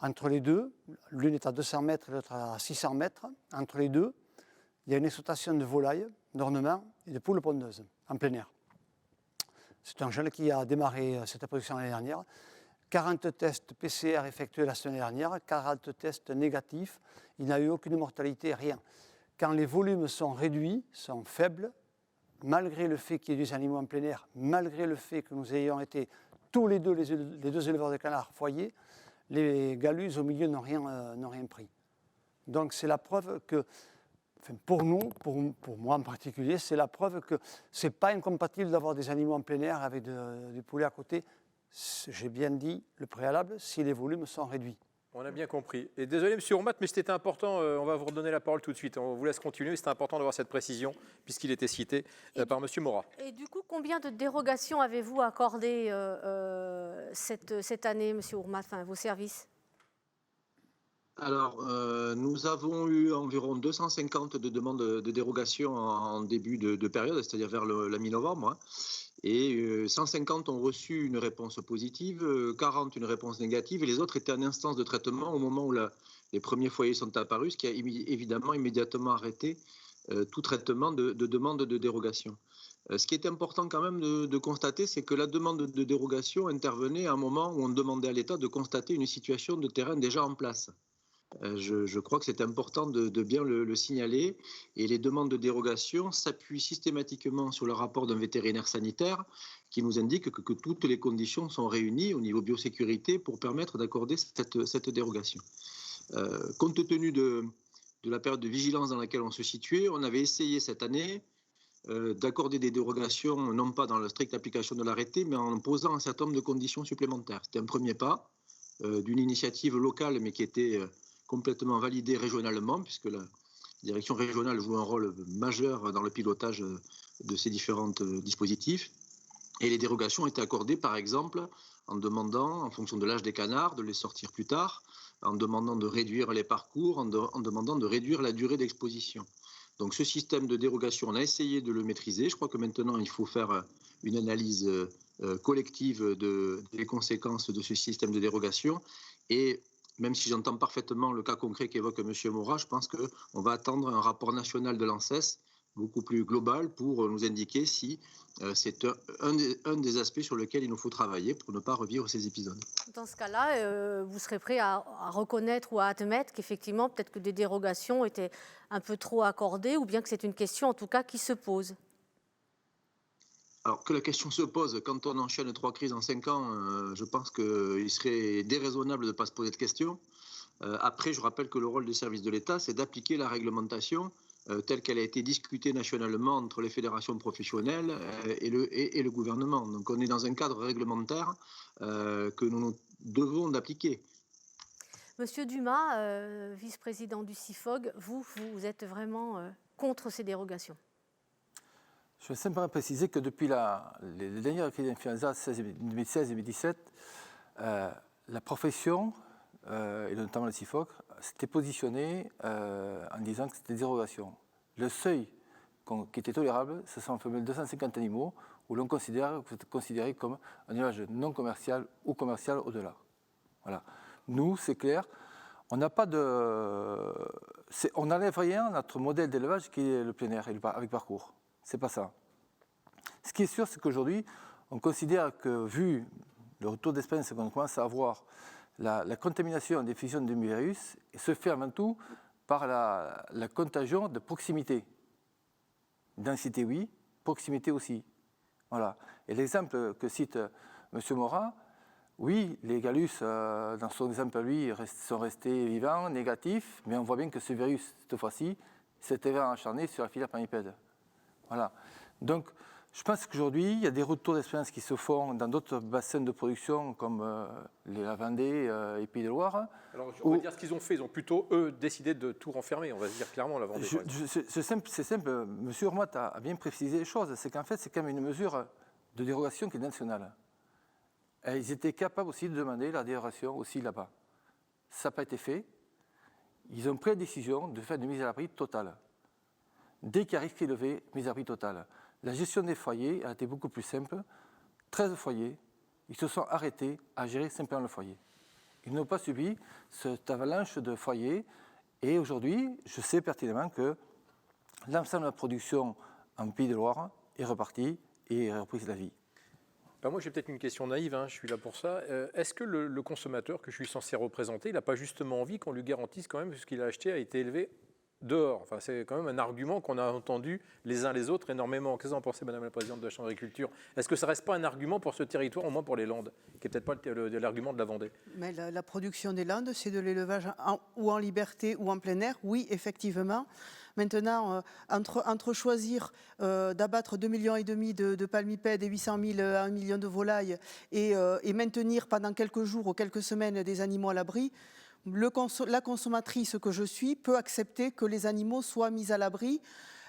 Entre les deux, l'une est à 200 mètres et l'autre à 600 mètres. Entre les deux, il y a une exploitation de volailles, d'ornements et de poules pondeuses en plein air. C'est un jeune qui a démarré cette production l'année dernière. 40 tests PCR effectués la semaine dernière, 40 tests négatifs. Il n'a eu aucune mortalité, rien. Quand les volumes sont réduits, sont faibles, malgré le fait qu'il y ait des animaux en plein air, malgré le fait que nous ayons été tous les deux éleveurs de canards foyers, les galus au milieu n'ont rien pris. Donc c'est la preuve que, pour nous, pour moi en particulier, c'est la preuve que ce n'est pas incompatible d'avoir des animaux en plein air avec des poulets à côté. J'ai bien dit le préalable, si les volumes sont réduits. On a bien compris. Et désolé, M. Ourmat, mais c'était important, on va vous redonner la parole tout de suite. On vous laisse continuer, c'était important d'avoir cette précision, puisqu'il était cité par M. Morat. Et du coup, combien de dérogations avez-vous accordées cette année, M. Ourmat, vos services? Alors, nous avons eu environ 250 de demandes de dérogation en début de période, c'est-à-dire vers la mi-novembre. Et 150 ont reçu une réponse positive, 40 une réponse négative, et les autres étaient en instance de traitement au moment où les premiers foyers sont apparus, ce qui a évidemment immédiatement arrêté tout traitement de demande de dérogation. Ce qui est important quand même de constater, c'est que la demande de dérogation intervenait à un moment où on demandait à l'État de constater une situation de terrain déjà en place. Je crois que c'est important de bien le signaler, et les demandes de dérogation s'appuient systématiquement sur le rapport d'un vétérinaire sanitaire qui nous indique que toutes les conditions sont réunies au niveau biosécurité pour permettre d'accorder cette dérogation. Compte tenu de la période de vigilance dans laquelle on se situait, on avait essayé cette année d'accorder des dérogations, non pas dans la stricte application de l'arrêté, mais en posant un certain nombre de conditions supplémentaires. C'était un premier pas d'une initiative locale, mais qui était complètement validée régionalement, puisque la direction régionale joue un rôle majeur dans le pilotage de ces différents dispositifs. Et les dérogations ont été accordées, par exemple, en demandant, en fonction de l'âge des canards, de les sortir plus tard, en demandant de réduire les parcours, en demandant de réduire la durée d'exposition. Donc ce système de dérogation, on a essayé de le maîtriser. Je crois que maintenant, il faut faire une analyse collective des conséquences de ce système de dérogation. Et même si j'entends parfaitement le cas concret qu'évoque M. Morat, je pense qu'on va attendre un rapport national de l'ANSES beaucoup plus global pour nous indiquer si c'est un des aspects sur lesquels il nous faut travailler pour ne pas revivre ces épisodes. Dans ce cas-là, vous serez prêt à reconnaître ou à admettre qu'effectivement, peut-être que des dérogations étaient un peu trop accordées, ou bien que c'est une question en tout cas qui se pose? Alors que la question se pose, quand on enchaîne 3 crises en 5 ans, je pense qu'il serait déraisonnable de ne pas se poser de questions. Après, je rappelle que le rôle des services de l'État, c'est d'appliquer la réglementation telle qu'elle a été discutée nationalement entre les fédérations professionnelles et le gouvernement. Donc on est dans un cadre réglementaire que nous devons d'appliquer. Monsieur Dumas, vice-président du CIFOG, vous êtes vraiment contre ces dérogations? Je veux simplement préciser que depuis les dernières crises d'influenza 2016 et 2017, la profession, et notamment le CIFOG, s'était positionné en disant que c'était des dérogations. Le seuil qui était tolérable, ce sont 250 animaux, où l'on considérait comme un élevage non commercial ou commercial au-delà. Voilà. Nous, c'est clair, on n'enlève rien à notre modèle d'élevage qui est le plein air avec parcours. C'est pas ça. Ce qui est sûr, c'est qu'aujourd'hui, on considère que, vu le retour d'expérience qu'on commence à avoir, la contamination des fusions de virus se fait avant tout par la contagion de proximité. Densité, oui, proximité aussi. Voilà. Et l'exemple que cite M. Morat, oui, les Gallus, dans son exemple, lui, sont restés vivants, négatifs, mais on voit bien que ce virus, cette fois-ci, s'était acharné sur la filière palmipède. Voilà. Donc, je pense qu'aujourd'hui, il y a des retours d'expérience qui se font dans d'autres bassins de production, comme la Vendée et Pays de Loire. Alors, on va dire ce qu'ils ont fait. Ils ont plutôt, eux, décidé de tout renfermer. On va se dire clairement la Vendée. C'est simple. M. Ormat a bien précisé les choses. C'est qu'en fait, c'est quand même une mesure de dérogation qui est nationale. Et ils étaient capables aussi de demander la dérogation aussi là-bas. Ça n'a pas été fait. Ils ont pris la décision de faire une mise à l'abri totale. Dès qu'il y a risque élevé, mise à l'abri totale. La gestion des foyers a été beaucoup plus simple. 13 foyers, ils se sont arrêtés à gérer simplement le foyer. Ils n'ont pas subi cette avalanche de foyers. Et aujourd'hui, je sais pertinemment que l'ensemble de la production en Pays de Loire est reparti et a repris la vie. Ben moi, j'ai peut-être une question naïve, je suis là pour ça. Est-ce que le consommateur que je suis censé représenter, il n'a pas justement envie qu'on lui garantisse quand même que ce qu'il a acheté a été élevé dehors? Enfin, c'est quand même un argument qu'on a entendu les uns les autres énormément. Qu'est-ce que vous en pensez, Madame la Présidente de la Chambre d'agriculture? Est-ce que ça ne reste pas un argument pour ce territoire, au moins pour les Landes, qui n'est peut-être pas l'argument de la Vendée? Mais la production des Landes, c'est de l'élevage ou en liberté ou en plein air, oui, effectivement. Maintenant, entre choisir d'abattre 2,5 millions de palmipèdes et 800 000 à 1 million de volailles et maintenir pendant quelques jours ou quelques semaines des animaux à l'abri, la consommatrice que je suis peut accepter que les animaux soient mis à l'abri.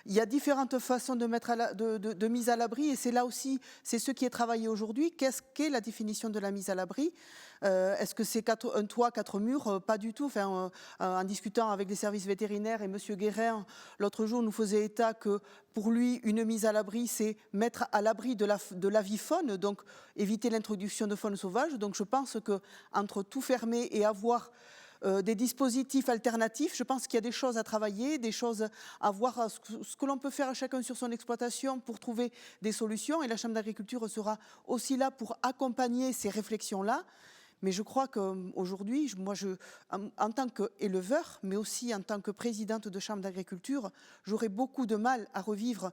Il y a différentes façons de mise à l'abri et c'est là aussi, c'est ce qui est travaillé aujourd'hui. Qu'est-ce qu'est la définition de la mise à l'abri? Est-ce que c'est un toit, 4 murs? Pas du tout. Enfin, en discutant avec les services vétérinaires et M. Guérin, l'autre jour, nous faisait état que pour lui, une mise à l'abri, c'est mettre à l'abri de l'avifaune, donc éviter l'introduction de faune sauvage. Donc je pense qu'entre tout fermer et avoir des dispositifs alternatifs. Je pense qu'il y a des choses à travailler, des choses à voir, ce que l'on peut faire à chacun sur son exploitation pour trouver des solutions. Et la Chambre d'agriculture sera aussi là pour accompagner ces réflexions-là. Mais je crois qu'aujourd'hui, moi, en tant qu'éleveur, mais aussi en tant que présidente de Chambre d'agriculture, j'aurais beaucoup de mal à revivre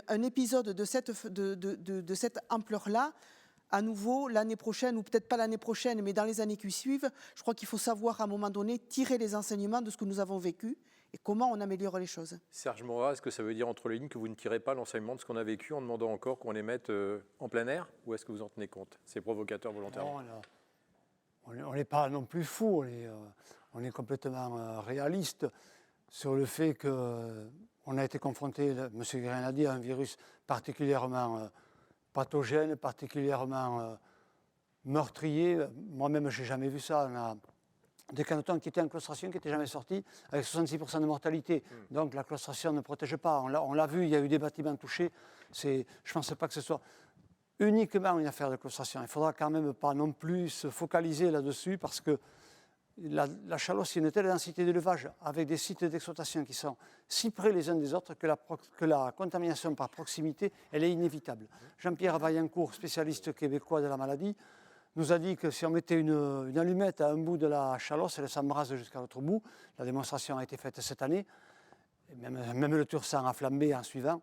un épisode de cette ampleur-là. À nouveau, l'année prochaine, ou peut-être pas l'année prochaine, mais dans les années qui suivent, je crois qu'il faut savoir à un moment donné tirer les enseignements de ce que nous avons vécu et comment on améliore les choses. Serge Morat, est-ce que ça veut dire entre les lignes que vous ne tirez pas l'enseignement de ce qu'on a vécu en demandant encore qu'on les mette en plein air? Ou est-ce que vous en tenez compte? C'est provocateur volontairement. Non, on n'est pas non plus fou, on est complètement réaliste sur le fait qu'on a été confronté, M. Guérin a dit, à un virus particulièrement pathogène, particulièrement meurtrier. Moi-même, je n'ai jamais vu ça. On a des canetons qui étaient en claustration, qui n'étaient jamais sortis, avec 66% de mortalité. Donc la claustration ne protège pas. On l'a vu, il y a eu des bâtiments touchés. Je ne pense pas que ce soit uniquement une affaire de claustration. Il ne faudra quand même pas non plus se focaliser là-dessus, parce que la Chalosse, il y a une telle densité d'élevage, avec des sites d'exploitation qui sont si près les uns des autres, que la contamination par proximité, elle est inévitable. Jean-Pierre Vaillancourt, spécialiste québécois de la maladie, nous a dit que si on mettait une allumette à un bout de la Chalosse, elle s'embrase jusqu'à l'autre bout. La démonstration a été faite cette année. Et même le Tursan a flambé en suivant.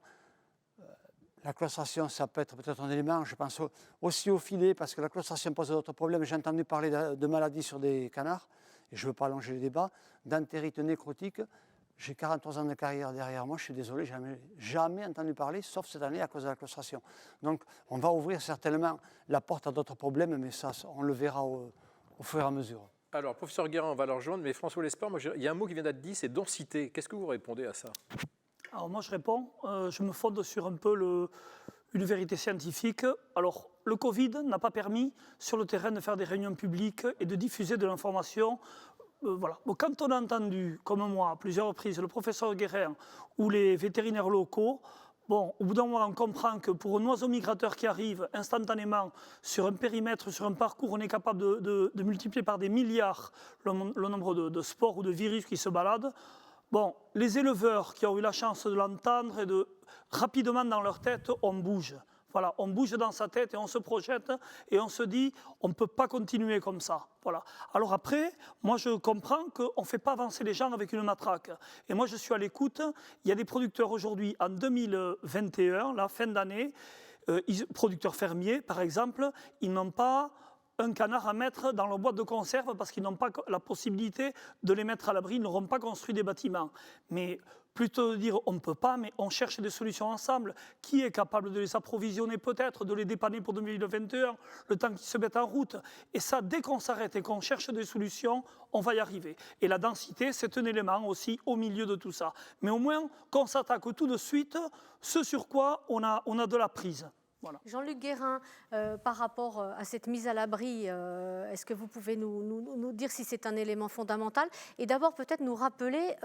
La claustration, ça peut être peut-être un élément. Je pense aussi au filet, parce que la claustration pose d'autres problèmes. J'ai entendu parler de maladies sur des canards, et je ne veux pas allonger les débats, d'entérite nécrotique. J'ai 43 ans de carrière derrière moi, je suis désolé, je n'ai jamais entendu parler, sauf cette année à cause de la claustration. Donc on va ouvrir certainement la porte à d'autres problèmes, mais ça, on le verra au fur et à mesure. Alors, professeur Guérin, on va le rejoindre, mais François Lespard, il y a un mot qui vient d'être dit, c'est densité. Qu'est-ce que vous répondez à ça? Alors moi je réponds, je me fonde sur un peu une vérité scientifique. Alors le Covid n'a pas permis sur le terrain de faire des réunions publiques et de diffuser de l'information. Voilà. Bon, quand on a entendu, comme moi, à plusieurs reprises, le professeur Guérin ou les vétérinaires locaux, bon, au bout d'un moment, on comprend que pour un oiseau migrateur qui arrive instantanément sur un périmètre, sur un parcours, on est capable de multiplier par des milliards le nombre de spores ou de virus qui se baladent. Bon, les éleveurs qui ont eu la chance de l'entendre et rapidement dans leur tête, on bouge. Voilà, on bouge dans sa tête et on se projette et on se dit, on ne peut pas continuer comme ça. Voilà. Alors après, moi je comprends qu'on ne fait pas avancer les gens avec une matraque. Et moi je suis à l'écoute. Il y a des producteurs aujourd'hui, en 2021, la fin d'année, producteurs fermiers par exemple, ils n'ont pas un canard à mettre dans leur boîte de conserve parce qu'ils n'ont pas la possibilité de les mettre à l'abri, ils n'auront pas construit des bâtiments. Mais plutôt de dire on ne peut pas, mais on cherche des solutions ensemble. Qui est capable de les approvisionner peut-être, de les dépanner pour 2021, le temps qu'ils se mettent en route? Et ça, dès qu'on s'arrête et qu'on cherche des solutions, on va y arriver. Et la densité, c'est un élément aussi au milieu de tout ça. Mais au moins qu'on s'attaque tout de suite, ce sur quoi on a de la prise. Voilà. Jean-Luc Guérin, par rapport à cette mise à l'abri, est-ce que vous pouvez nous dire si c'est un élément fondamental? Et d'abord, peut-être nous rappeler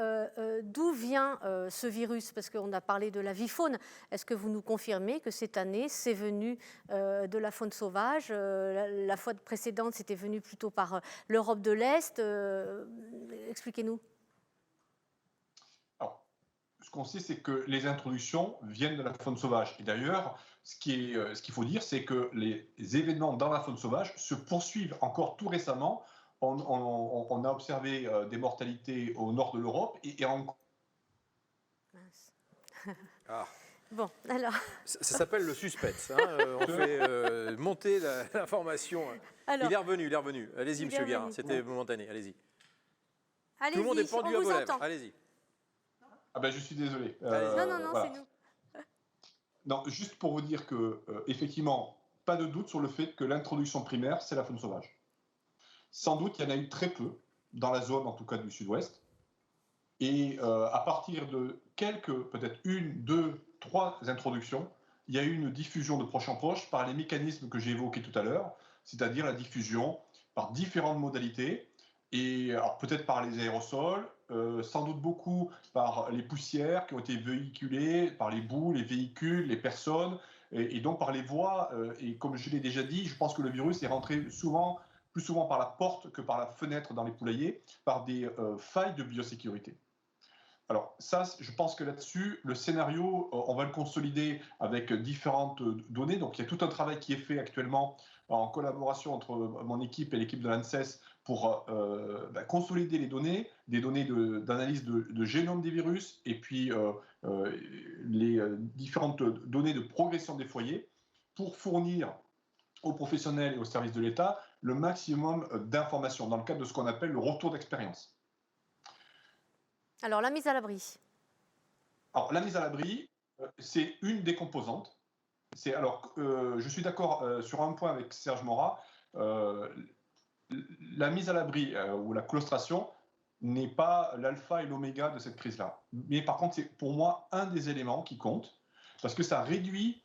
d'où vient ce virus, parce qu'on a parlé de l'avifaune. Est-ce que vous nous confirmez que cette année, c'est venu de la faune sauvage? La fois précédente, c'était venu plutôt par l'Europe de l'Est. Expliquez-nous. Alors, ce qu'on sait, c'est que les introductions viennent de la faune sauvage. Et d'ailleurs, ce qu'il faut dire, c'est que les événements dans la faune sauvage se poursuivent encore tout récemment. On a observé des mortalités au nord de l'Europe et en... Ah. Bon, alors... Ça s'appelle le suspense. Hein. On fait monter l'information. Il est revenu. Allez-y, monsieur Guérin, c'était momentané. Allez-y. Tout le monde est pendu à vos lèvres. Allez-y. Ah ben, je suis désolé. Non, voilà. C'est nous. Non, juste pour vous dire que, effectivement, pas de doute sur le fait que l'introduction primaire, c'est la faune sauvage. Sans doute, il y en a eu très peu, dans la zone, en tout cas, du sud-ouest. Et à partir de quelques, peut-être 1, 2, 3 introductions, il y a eu une diffusion de proche en proche par les mécanismes que j'ai évoqués tout à l'heure, c'est-à-dire la diffusion par différentes modalités, et alors peut-être par les aérosols, sans doute beaucoup par les poussières qui ont été véhiculées, par les boues, les véhicules, les personnes, et donc par les voies. Et comme je l'ai déjà dit, je pense que le virus est rentré plus souvent par la porte que par la fenêtre dans les poulaillers, par des failles de biosécurité. Alors ça, je pense que là-dessus, le scénario, on va le consolider avec différentes données. Donc il y a tout un travail qui est fait actuellement en collaboration entre mon équipe et l'équipe de l'ANSES pour consolider les données, des données d'analyse de génome des virus et puis les différentes données de progression des foyers pour fournir aux professionnels et aux services de l'État le maximum d'informations dans le cadre de ce qu'on appelle le retour d'expérience. Alors, la mise à l'abri. Alors, la mise à l'abri, c'est une des composantes. Je suis d'accord sur un point avec Serge Morat. La mise à l'abri ou la claustration n'est pas l'alpha et l'oméga de cette crise-là. Mais par contre, c'est pour moi un des éléments qui compte, parce que ça réduit,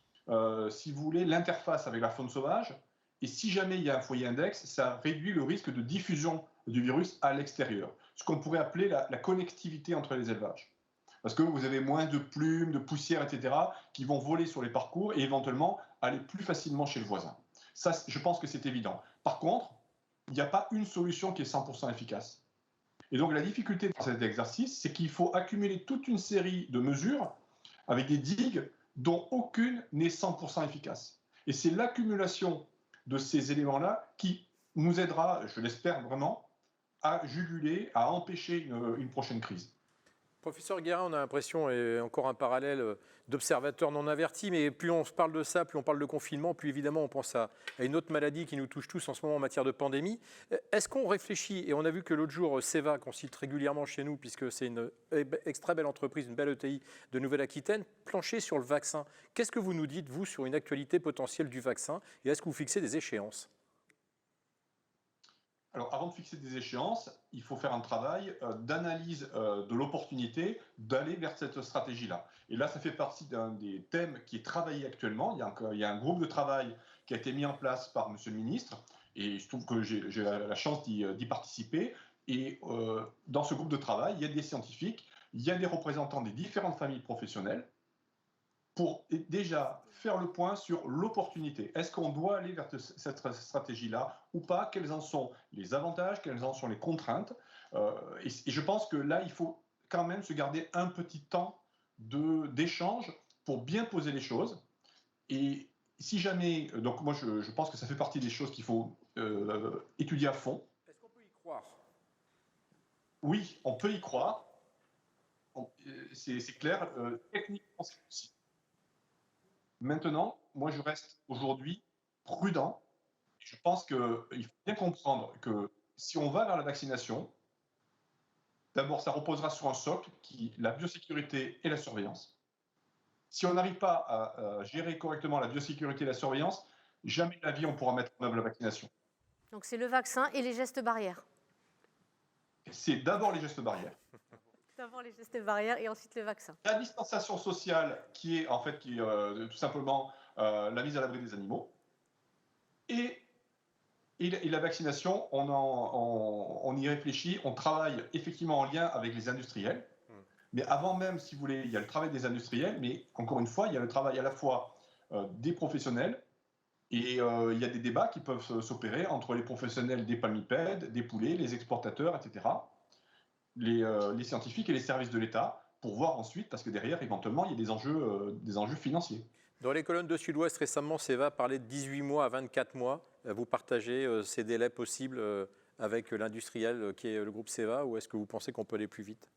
si vous voulez, l'interface avec la faune sauvage. Et si jamais il y a un foyer index, ça réduit le risque de diffusion du virus à l'extérieur. Ce qu'on pourrait appeler la connectivité entre les élevages. Parce que vous avez moins de plumes, de poussière, etc., qui vont voler sur les parcours et éventuellement aller plus facilement chez le voisin. Ça, je pense que c'est évident. Par contre, il n'y a pas une solution qui est 100% efficace. Et donc la difficulté dans cet exercice, c'est qu'il faut accumuler toute une série de mesures avec des digues dont aucune n'est 100% efficace. Et c'est l'accumulation de ces éléments-là qui nous aidera, je l'espère vraiment, à juguler, à empêcher une prochaine crise. Professeur Guérin, on a l'impression, et encore un parallèle d'observateurs non avertis, mais plus on se parle de ça, plus on parle de confinement, plus évidemment on pense à une autre maladie qui nous touche tous en ce moment en matière de pandémie. Est-ce qu'on réfléchit, et on a vu que l'autre jour, Seva, qu'on cite régulièrement chez nous, puisque c'est une extra belle entreprise, une belle ETI de Nouvelle-Aquitaine, planchait sur le vaccin. Qu'est-ce que vous nous dites, vous, sur une actualité potentielle du vaccin, et est-ce que vous fixez des échéances ? Alors, avant de fixer des échéances, il faut faire un travail d'analyse de l'opportunité d'aller vers cette stratégie-là. Et là, ça fait partie d'un des thèmes qui est travaillé actuellement. Il y a un groupe de travail qui a été mis en place par Monsieur le ministre, et je trouve que j'ai la chance d'y participer. Et dans ce groupe de travail, il y a des scientifiques, il y a des représentants des différentes familles professionnelles, pour déjà faire le point sur l'opportunité. Est-ce qu'on doit aller vers cette stratégie-là ou pas? Quels en sont les avantages? Quelles en sont les contraintes? Et je pense que là, il faut quand même se garder un petit temps d'échange pour bien poser les choses. Et si jamais... Donc moi, je pense que ça fait partie des choses qu'il faut étudier à fond. Est-ce qu'on peut y croire? Oui, on peut y croire. C'est clair. Techniquement, c'est possible. Maintenant, moi, je reste aujourd'hui prudent. Je pense qu'il faut bien comprendre que si on va vers la vaccination, d'abord, ça reposera sur un socle qui est la biosécurité et la surveillance. Si on n'arrive pas à gérer correctement la biosécurité et la surveillance, jamais de la vie on pourra mettre en œuvre la vaccination. Donc c'est le vaccin et les gestes barrières. C'est d'abord les gestes barrières. D'abord les gestes barrières et ensuite le vaccin. La distanciation sociale qui est tout simplement la mise à l'abri des animaux. Et la vaccination, on y réfléchit, on travaille effectivement en lien avec les industriels. Mais avant même, si vous voulez, il y a le travail des industriels, mais encore une fois, il y a le travail à la fois des professionnels, et il y a des débats qui peuvent s'opérer entre les professionnels des palmipèdes, des poulets, les exportateurs, etc., les scientifiques et les services de l'État, pour voir ensuite, parce que derrière, éventuellement, il y a des enjeux financiers. Dans les colonnes de Sud-Ouest, récemment, Seva parlait de 18 mois à 24 mois. Vous partagez ces délais possibles avec l'industriel qui est le groupe Seva, ou est-ce que vous pensez qu'on peut aller plus vite?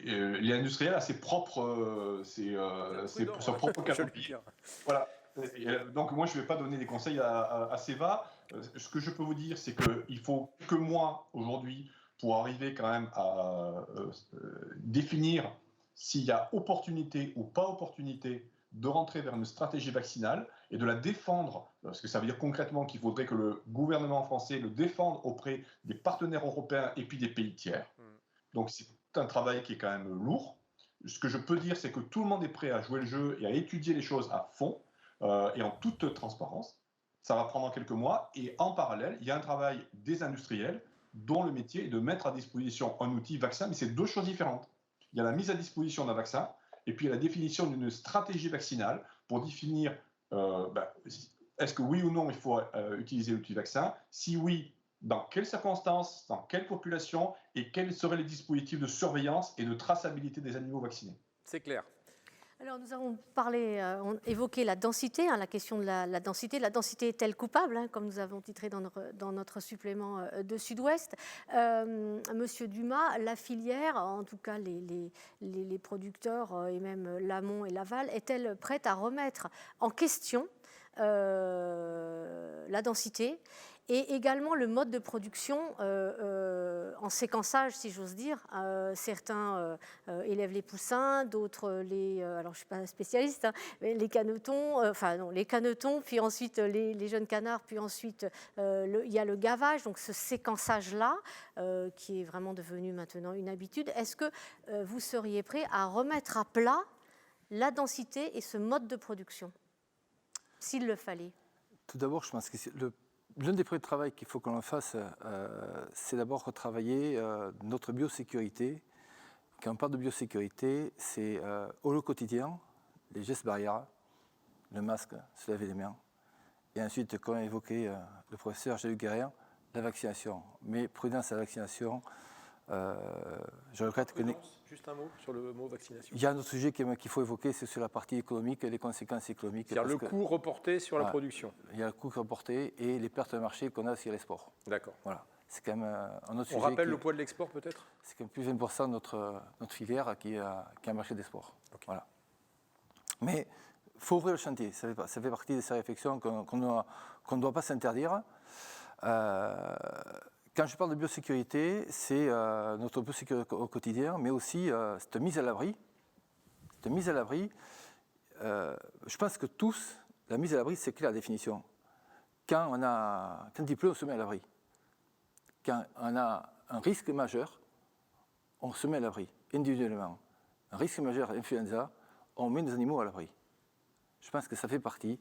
L'industriel a ses propres calendriers. Voilà. Donc moi, je ne vais pas donner des conseils à Seva. Ce que je peux vous dire, c'est qu'il faut quelques mois aujourd'hui pour arriver quand même à définir s'il y a opportunité ou pas opportunité de rentrer vers une stratégie vaccinale et de la défendre, parce que ça veut dire concrètement qu'il faudrait que le gouvernement français le défende auprès des partenaires européens et puis des pays tiers. Donc c'est un travail qui est quand même lourd. Ce que je peux dire, c'est que tout le monde est prêt à jouer le jeu et à étudier les choses à fond et en toute transparence. Ça va prendre quelques mois et en parallèle, il y a un travail des industriels dont le métier est de mettre à disposition un outil vaccin, mais c'est deux choses différentes. Il y a la mise à disposition d'un vaccin et puis il y a la définition d'une stratégie vaccinale pour définir est-ce que oui ou non il faut utiliser l'outil vaccin? Si oui, dans quelles circonstances, dans quelle population et quels seraient les dispositifs de surveillance et de traçabilité des animaux vaccinés? C'est clair. Alors nous avons évoqué la densité, la question de la densité. La densité est-elle coupable, comme nous avons titré dans notre supplément de Sud-Ouest. Monsieur Dumas, la filière, en tout cas les producteurs et même l'amont et l'aval, est-elle prête à remettre en question la densité et également le mode de production en séquençage, si j'ose dire. Certains élèvent les poussins, d'autres alors je ne suis pas spécialiste, mais les canetons, les canetons, puis ensuite les jeunes canards, puis ensuite il y a le gavage, donc ce séquençage-là, qui est vraiment devenu maintenant une habitude. Est-ce que vous seriez prêt à remettre à plat la densité et ce mode de production, s'il le fallait? Tout d'abord, je pense que l'un des premiers travaux qu'il faut que l'on fasse, c'est d'abord retravailler notre biosécurité. Quand on parle de biosécurité, c'est au quotidien, les gestes barrières, le masque, se laver les mains. Et ensuite, comme a évoqué le professeur Jean-Luc Guérin, la vaccination. Mais prudence à la vaccination, je regrette que... Juste un mot sur le mot vaccination. Il y a un autre sujet qu'il faut évoquer, c'est sur la partie économique et les conséquences économiques. C'est-à-dire le coût reporté sur la production. Il y a le coût reporté et les pertes de marché qu'on a sur les sports. D'accord. Voilà. C'est quand même un autre On sujet. rappelle le poids de l'export peut-être? C'est quand même plus de 20% de notre filière qui est un marché d'export. Okay. Voilà. Mais il faut ouvrir le chantier. Ça fait partie de ces réflexions qu'on ne doit pas s'interdire. Quand je parle de biosécurité, c'est notre biosécurité au quotidien, mais aussi cette mise à l'abri. Cette mise à l'abri, je pense que tous, la mise à l'abri, c'est clair la définition. Quand il pleut, on se met à l'abri. Quand on a un risque majeur, on se met à l'abri, individuellement. Un risque majeur, influenza, on met nos animaux à l'abri. Je pense que ça fait partie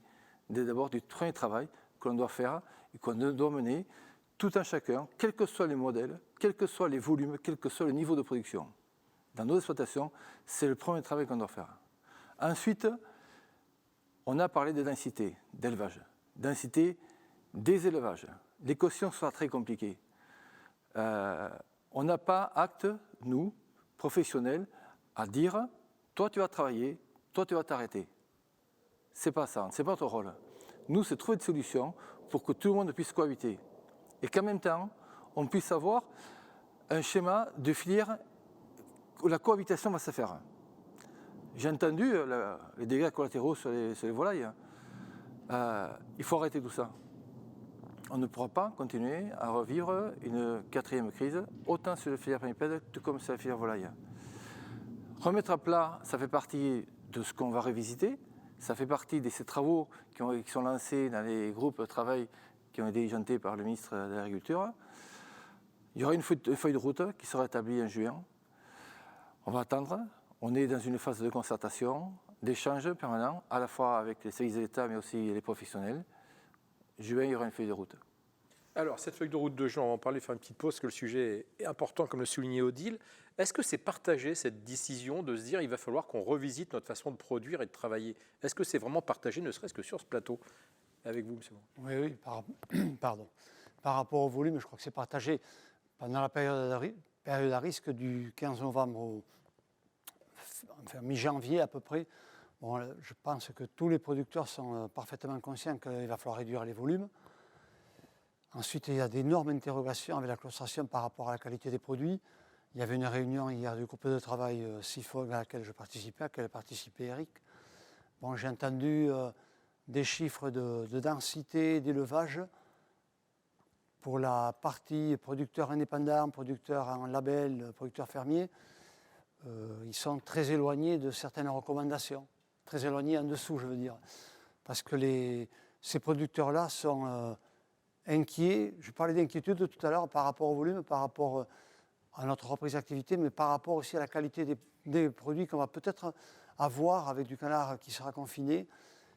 d'abord du premier travail que l'on doit faire et qu'on doit mener tout un chacun, quels que soient les modèles, quels que soient les volumes, quel que soit le niveau de production. Dans nos exploitations, c'est le premier travail qu'on doit faire. Ensuite, on a parlé de densité d'élevage, densité des élevages. L'équation sera très compliquée. On n'a pas acte, nous, professionnels, à dire « toi tu vas travailler, toi tu vas t'arrêter ». C'est pas ça, c'est pas notre rôle. Nous, c'est trouver des solutions pour que tout le monde puisse cohabiter. Et qu'en même temps, on puisse avoir un schéma de filière où la cohabitation va se faire. J'ai entendu les dégâts collatéraux sur les volailles. Il faut arrêter tout ça. On ne pourra pas continuer à revivre une 4e crise, autant sur la filière pinnipède tout comme sur la filière volaille. Remettre à plat, ça fait partie de ce qu'on va revisiter. Ça fait partie de ces travaux qui sont lancés dans les groupes de travail qui ont été diligentés par le ministre de l'Agriculture. Il y aura une feuille de route qui sera établie en juin. On va attendre. On est dans une phase de concertation, d'échange permanent, à la fois avec les services de l'État, mais aussi les professionnels. Juin, il y aura une feuille de route. Alors, cette feuille de route de juin, on va en parler, faire une petite pause, parce que le sujet est important, comme le soulignait Odile. Est-ce que c'est partagé, cette décision de se dire qu'il va falloir qu'on revisite notre façon de produire et de travailler? Est-ce que c'est vraiment partagé, ne serait-ce que sur ce plateau? Avec vous, monsieur. Oui, pardon. Par rapport au volume, je crois que c'est partagé. Pendant la période à risque du 15 novembre enfin, mi-janvier à peu près, bon, je pense que tous les producteurs sont parfaitement conscients qu'il va falloir réduire les volumes. Ensuite, il y a d'énormes interrogations avec la claustration par rapport à la qualité des produits. Il y avait une réunion hier du groupe de travail CIFOG à laquelle je participais, à laquelle participait Eric. Bon, j'ai entendu des chiffres de densité d'élevage pour la partie producteurs indépendants, producteurs en label, producteurs fermiers. Ils sont très éloignés de certaines recommandations, très éloignés en dessous, je veux dire. Parce que ces producteurs-là sont inquiets. Je parlais d'inquiétude tout à l'heure par rapport au volume, par rapport à notre reprise d'activité, mais par rapport aussi à la qualité des produits qu'on va peut-être avoir avec du canard qui sera confiné.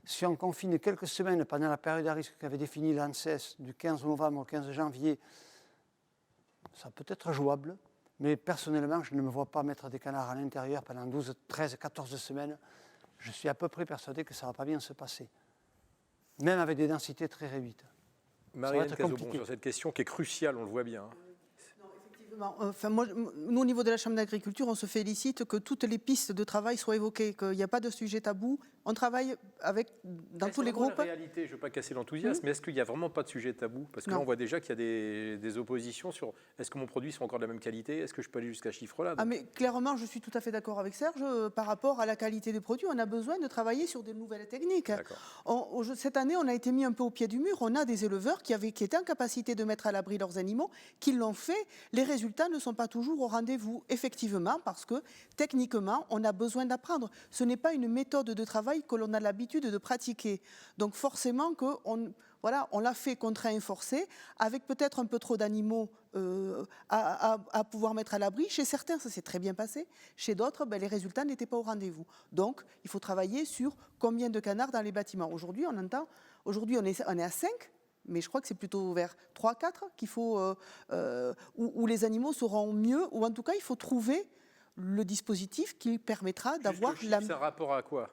Si on confine quelques semaines pendant la période à risque qu'avait définie l'ANSES du 15 novembre au 15 janvier, ça peut être jouable. Mais personnellement, je ne me vois pas mettre des canards à l'intérieur pendant 12, 13, 14 semaines. Je suis à peu près persuadé que ça ne va pas bien se passer. Même avec des densités très réduites. Marianne Cazobon, sur cette question qui est cruciale, on le voit bien. Enfin, nous, au niveau de la Chambre d'agriculture, on se félicite que toutes les pistes de travail soient évoquées, qu'il n'y a pas de sujet tabou. On travaille dans tous les groupes. En réalité, je ne veux pas casser l'enthousiasme, mais est-ce qu'il n'y a vraiment pas de sujet tabou? Parce que là, on voit déjà qu'il y a des oppositions sur est-ce que mon produit sera encore de la même qualité? Est-ce que je peux aller jusqu'à ce chiffre-là? Ah, mais clairement, je suis tout à fait d'accord avec Serge. Par rapport à la qualité des produits, on a besoin de travailler sur des nouvelles techniques. Cette année, on a été mis un peu au pied du mur. On a des éleveurs qui étaient en capacité de mettre à l'abri leurs animaux, qui l'ont fait. Les résultats ne sont pas toujours au rendez-vous, effectivement, parce que techniquement, on a besoin d'apprendre. Ce n'est pas une méthode de travail que l'on a l'habitude de pratiquer. Donc forcément on l'a fait contraint et forcé, avec peut-être un peu trop d'animaux à pouvoir mettre à l'abri. Chez certains, ça s'est très bien passé. Chez d'autres, les résultats n'étaient pas au rendez-vous. Donc, il faut travailler sur combien de canards dans les bâtiments. Aujourd'hui, on est à 5. Mais je crois que c'est plutôt vers 3-4 qu'il faut, où les animaux seront mieux, ou en tout cas, il faut trouver le dispositif qui permettra d'avoir la... C'est un rapport à quoi?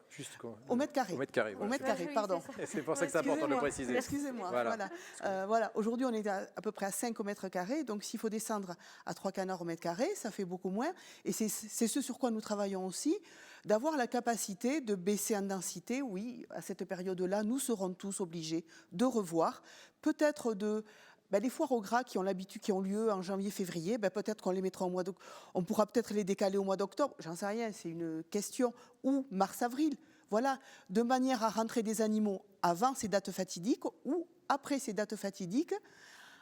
Au mètre carré. Au mètre carré, voilà. Au mètre carré, pardon. C'est pour ça que c'est important de le préciser. Excusez-moi. Voilà. Aujourd'hui, on est à peu près à 5 au mètre carré. Donc, s'il faut descendre à 3 canards au mètre carré, ça fait beaucoup moins. Et c'est ce sur quoi nous travaillons aussi, d'avoir la capacité de baisser en densité. Oui, à cette période-là, nous serons tous obligés de revoir, peut-être les foires au gras qui ont lieu en janvier-février, peut-être qu'on les mettra au mois d'octobre. On pourra peut-être les décaler au mois d'octobre, j'en sais rien, c'est une question. Ou mars-avril, voilà, de manière à rentrer des animaux avant ces dates fatidiques ou après ces dates fatidiques.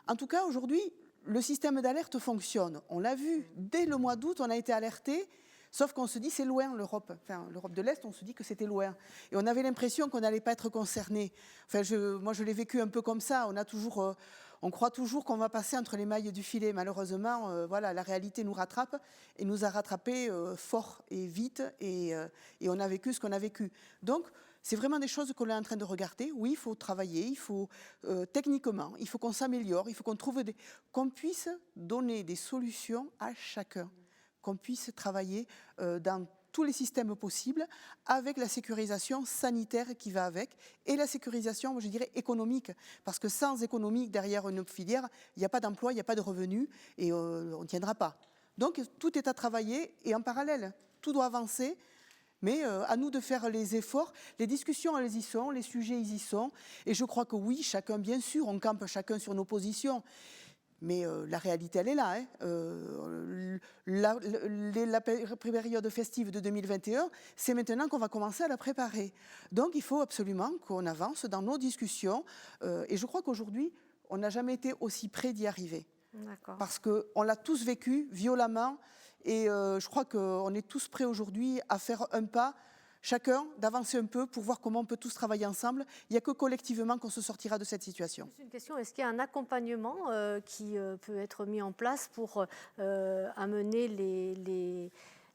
En tout cas, aujourd'hui, le système d'alerte fonctionne. On l'a vu, dès le mois d'août, on a été alerté. Sauf qu'on se dit c'est loin l'Europe, enfin l'Europe de l'Est, on se dit que c'était loin. Et on avait l'impression qu'on n'allait pas être concerné. Enfin, moi je l'ai vécu un peu comme ça. On croit toujours qu'on va passer entre les mailles du filet. Malheureusement, voilà, la réalité nous rattrape et nous a rattrapés fort et vite et on a vécu ce qu'on a vécu. Donc c'est vraiment des choses qu'on est en train de regarder. Oui, il faut travailler, il faut techniquement, il faut qu'on s'améliore, il faut qu'on puisse donner des solutions à chacun, qu'on puisse travailler dans tous les systèmes possibles avec la sécurisation sanitaire qui va avec et la sécurisation, je dirais, économique. Parce que sans économie, derrière une filière, il n'y a pas d'emploi, il n'y a pas de revenus et on ne tiendra pas. Donc tout est à travailler et en parallèle, tout doit avancer. Mais à nous de faire les efforts. Les discussions, elles y sont, les sujets, ils y sont. Et je crois que oui, chacun, bien sûr, on campe chacun sur nos positions. Mais la réalité, elle est là. La période festive de 2021, c'est maintenant qu'on va commencer à la préparer. Donc, il faut absolument qu'on avance dans nos discussions. Et je crois qu'aujourd'hui, on n'a jamais été aussi près d'y arriver. D'accord. Parce qu'on l'a tous vécu violemment. Et je crois qu'on est tous prêts aujourd'hui à faire un pas, chacun, d'avancer un peu pour voir comment on peut tous travailler ensemble. Il n'y a que collectivement qu'on se sortira de cette situation. Juste une question, est-ce qu'il y a un accompagnement qui peut être mis en place pour amener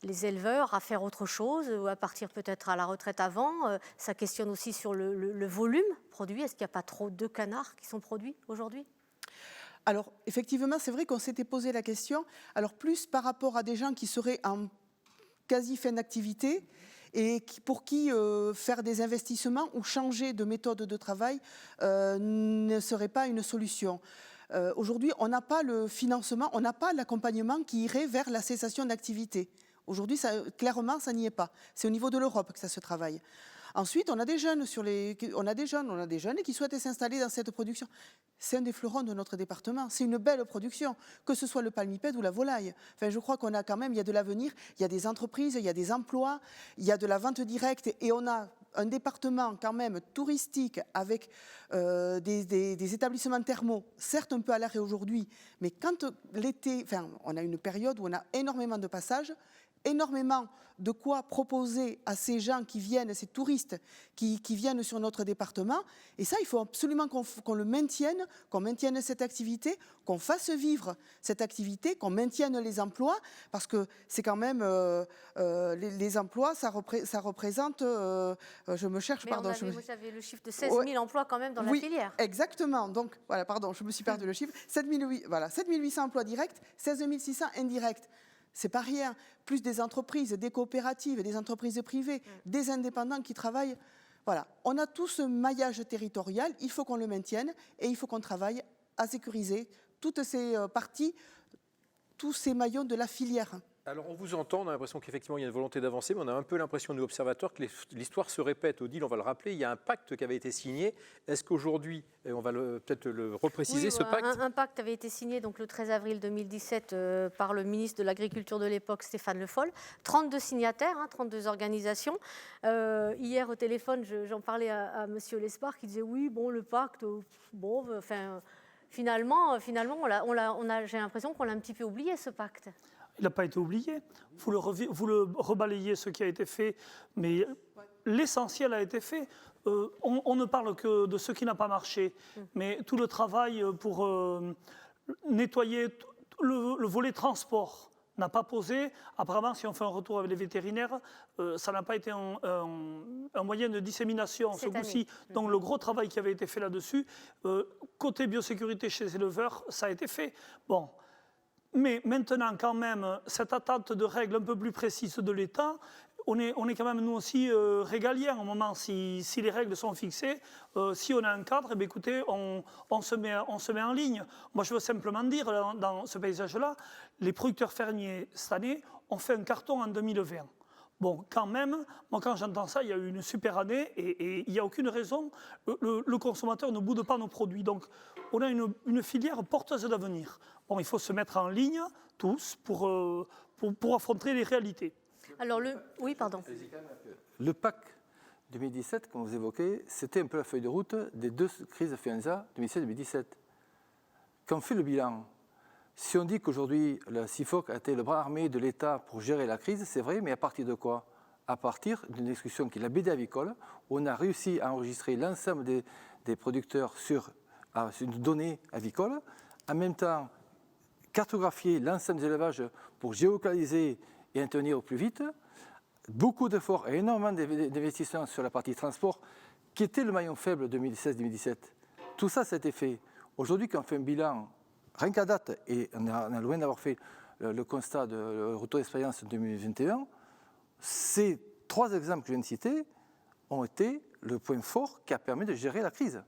les éleveurs à faire autre chose ou à partir peut-être à la retraite avant? Ça questionne aussi sur le volume produit. Est-ce qu'il n'y a pas trop de canards qui sont produits aujourd'hui? Alors, effectivement, c'est vrai qu'on s'était posé la question, alors plus par rapport à des gens qui seraient en quasi fin d'activité et pour qui faire des investissements ou changer de méthode de travail ne serait pas une solution. Aujourd'hui, on n'a pas le financement, on n'a pas l'accompagnement qui irait vers la cessation d'activité. Aujourd'hui, clairement, ça n'y est pas. C'est au niveau de l'Europe que ça se travaille. Ensuite, on a des jeunes qui souhaitent s'installer dans cette production. C'est un des fleurons de notre département. C'est une belle production, que ce soit le palmipède ou la volaille. Enfin, je crois qu'on a quand même, il y a de l'avenir, il y a des entreprises, il y a des emplois, il y a de la vente directe et on a un département quand même touristique avec des établissements thermaux, certes un peu à l'arrêt aujourd'hui, mais quand l'été, enfin, on a une période où on a énormément de passages, énormément de quoi proposer à ces gens qui viennent, ces touristes qui viennent sur notre département. Et ça, il faut absolument qu'on le maintienne, qu'on maintienne cette activité, qu'on fasse vivre cette activité, qu'on maintienne les emplois, parce que c'est quand même les emplois, ça représente, je me cherche, mais pardon. Moi, j'avais le chiffre de 16 000 emplois quand même dans la filière. Exactement. Donc, voilà, pardon, je me suis perdu le chiffre. 7 800 emplois directs, 16 600 indirects. C'est pas rien. Plus des entreprises, des coopératives, des entreprises privées, des indépendants qui travaillent. Voilà. On a tout ce maillage territorial, il faut qu'on le maintienne et il faut qu'on travaille à sécuriser toutes ces parties, tous ces maillons de la filière. Alors on vous entend, on a l'impression qu'effectivement il y a une volonté d'avancer, mais on a un peu l'impression, nous observateurs, que l'histoire se répète. Odile, on va le rappeler, il y a un pacte qui avait été signé. Est-ce qu'aujourd'hui, et on va peut-être le repréciser, ce pacte un pacte avait été signé donc, le 13 avril 2017 par le ministre de l'Agriculture de l'époque, Stéphane Le Foll. 32 signataires, 32 organisations. Hier au téléphone, j'en parlais à M. Lespard qui disait oui, bon, le pacte, finalement j'ai l'impression qu'on l'a un petit peu oublié, ce pacte. Il n'a pas été oublié. Vous le rebalayez ce qui a été fait, mais l'essentiel a été fait. On ne parle que de ce qui n'a pas marché, mais tout le travail pour nettoyer le volet transport n'a pas posé. Apparemment, si on fait un retour avec les vétérinaires, ça n'a pas été un moyen de dissémination ce coup-ci. Donc le gros travail qui avait été fait là-dessus, côté biosécurité chez les éleveurs, ça a été fait. Bon. Mais maintenant, quand même, cette attente de règles un peu plus précises de l'État, on est quand même, nous aussi, régaliens au moment, si les règles sont fixées, si on a un cadre, eh bien, écoutez, on se met en ligne. Moi, je veux simplement dire, dans ce paysage-là, les producteurs fermiers, cette année, ont fait un carton en 2020. Bon, quand même, moi quand j'entends ça, il y a eu une super année et il n'y a aucune raison. Le consommateur ne boude pas nos produits. Donc, on a une filière porteuse d'avenir. Bon, il faut se mettre en ligne, tous, pour affronter les réalités. Alors, oui, pardon. Le PAC 2017, comme vous évoquez, c'était un peu la feuille de route des deux crises influenza 2016-2017. Quand on fait le bilan, si on dit qu'aujourd'hui, la CIFOC a été le bras armé de l'État pour gérer la crise, c'est vrai, mais à partir de quoi? À partir d'une discussion qui est la BD avicole, où on a réussi à enregistrer l'ensemble des producteurs sur une donnée avicole, en même temps cartographier l'ensemble des élevages pour géolocaliser et intervenir au plus vite. Beaucoup d'efforts et énormément d'investissements sur la partie transport, qui était le maillon faible 2016-2017. Tout ça, ça a été fait. Aujourd'hui, quand on fait un bilan, rien qu'à date, et on est loin d'avoir fait le constat de retour d'expérience 2021, ces 3 exemples que je viens de citer ont été le point fort qui a permis de gérer la crise.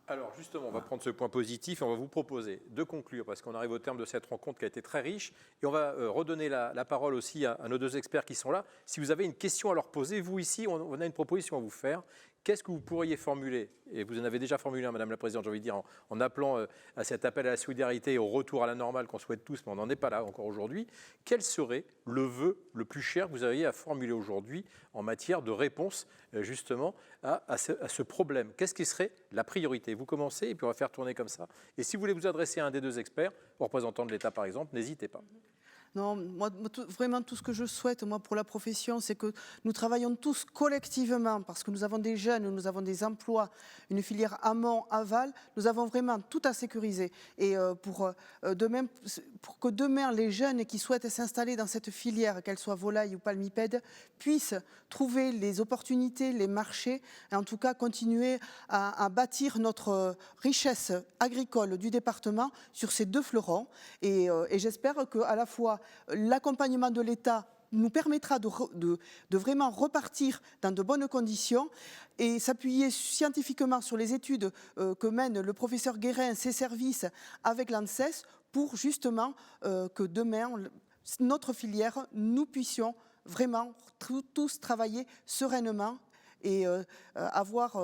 Alors justement, on va prendre ce point positif et on va vous proposer de conclure parce qu'on arrive au terme de cette rencontre qui a été très riche et on va redonner la parole aussi à nos 2 experts qui sont là. Si vous avez une question à leur poser, vous ici, on a une proposition à vous faire. Qu'est-ce que vous pourriez formuler? Et vous en avez déjà formulé un, Madame la Présidente, j'ai envie de dire, en appelant à cet appel à la solidarité et au retour à la normale qu'on souhaite tous, mais on n'en est pas là encore aujourd'hui. Quel serait le vœu le plus cher que vous auriez à formuler aujourd'hui en matière de réponse justement à ce problème? Qu'est-ce qui serait la priorité? Vous commencez et puis on va faire tourner comme ça. Et si vous voulez vous adresser à un des 2 experts, au représentant de l'État par exemple, n'hésitez pas. Non, moi, vraiment, tout ce que je souhaite, moi, pour la profession, c'est que nous travaillons tous collectivement, parce que nous avons des jeunes, nous avons des emplois, une filière amont, aval, nous avons vraiment tout à sécuriser. Et pour que demain, les jeunes qui souhaitent s'installer dans cette filière, qu'elle soit volaille ou palmipède, puissent trouver les opportunités, les marchés, et en tout cas continuer à bâtir notre richesse agricole du département sur ces 2 fleurons. Et j'espère qu'à la fois, l'accompagnement de l'État nous permettra de vraiment repartir dans de bonnes conditions et s'appuyer scientifiquement sur les études que mène le professeur Guérin, ses services avec l'ANSES, pour justement que demain, notre filière, nous puissions vraiment tous travailler sereinement et avoir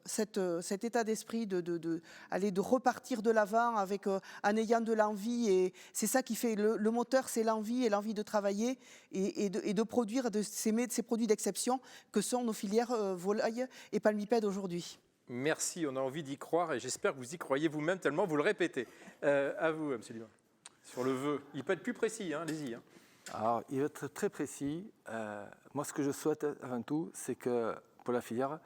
cet état d'esprit de repartir de l'avant en ayant de l'envie. Et c'est ça qui fait le moteur, c'est l'envie et l'envie de travailler et de produire ces produits d'exception que sont nos filières volailles et palmipèdes aujourd'hui. Merci, on a envie d'y croire et j'espère que vous y croyez vous-même tellement vous le répétez. À vous, M. Liban, sur le vœu. Il peut être plus précis, hein, allez-y. Hein. Alors, il va être très précis. Moi, ce que je souhaite avant tout, c'est que pour la filière,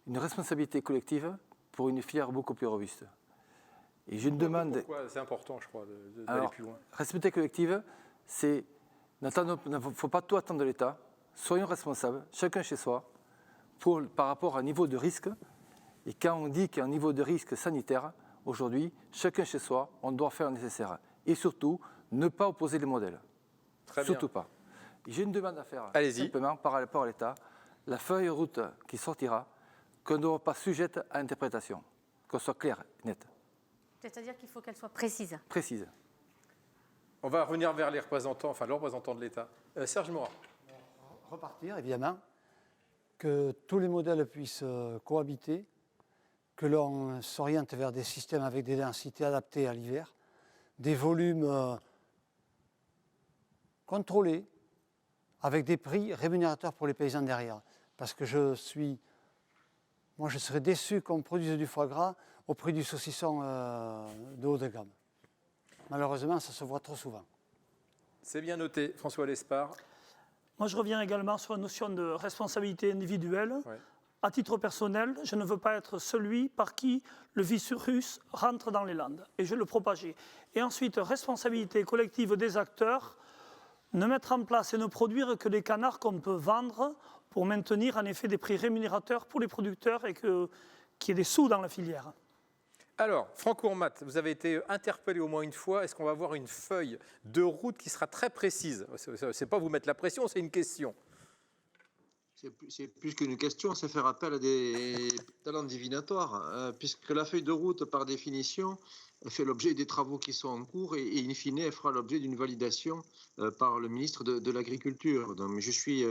une responsabilité collective pour une filière beaucoup plus robuste. Et j'ai une demande... Pourquoi c'est important, je crois, d'aller plus loin. Responsabilité collective, c'est... Il ne faut pas tout attendre de l'État. Soyons responsables, chacun chez soi, par rapport à un niveau de risque. Et quand on dit qu'il y a un niveau de risque sanitaire, aujourd'hui, chacun chez soi, on doit faire le nécessaire. Et surtout, ne pas opposer les modèles. Très surtout bien. pas. J'ai une demande à faire, Allez-y. simplement, par rapport à l'État. La feuille de route qui sortira, qu'on ne doit pas sujette à interprétation, qu'on soit clair, net. C'est-à-dire qu'il faut qu'elle soit précise. Précise. On va revenir vers les représentants, enfin le représentant de l'État. Serge Morin. Repartir, évidemment, que tous les modèles puissent cohabiter, que l'on s'oriente vers des systèmes avec des densités adaptées à l'hiver, des volumes contrôlés, avec des prix rémunérateurs pour les paysans derrière. Parce que je serais déçu qu'on produise du foie gras au prix du saucisson de haut de gamme. Malheureusement, ça se voit trop souvent. C'est bien noté, François Lespard. Moi, je reviens également sur la notion de responsabilité individuelle. Ouais. À titre personnel, je ne veux pas être celui par qui le virus rentre dans les Landes et je le propager. Et ensuite, responsabilité collective des acteurs, ne mettre en place et ne produire que des canards qu'on peut vendre pour maintenir en effet des prix rémunérateurs pour les producteurs et qu'il y ait des sous dans la filière. Alors, Franck Ourmat, vous avez été interpellé au moins une fois. Est-ce qu'on va avoir une feuille de route qui sera très précise? C'est pas vous mettre la pression, c'est une question. C'est plus qu'une question, c'est faire appel à des talents divinatoires, puisque la feuille de route, par définition, fait l'objet des travaux qui sont en cours et in fine, elle fera l'objet d'une validation par le ministre de l'Agriculture. Donc, je suis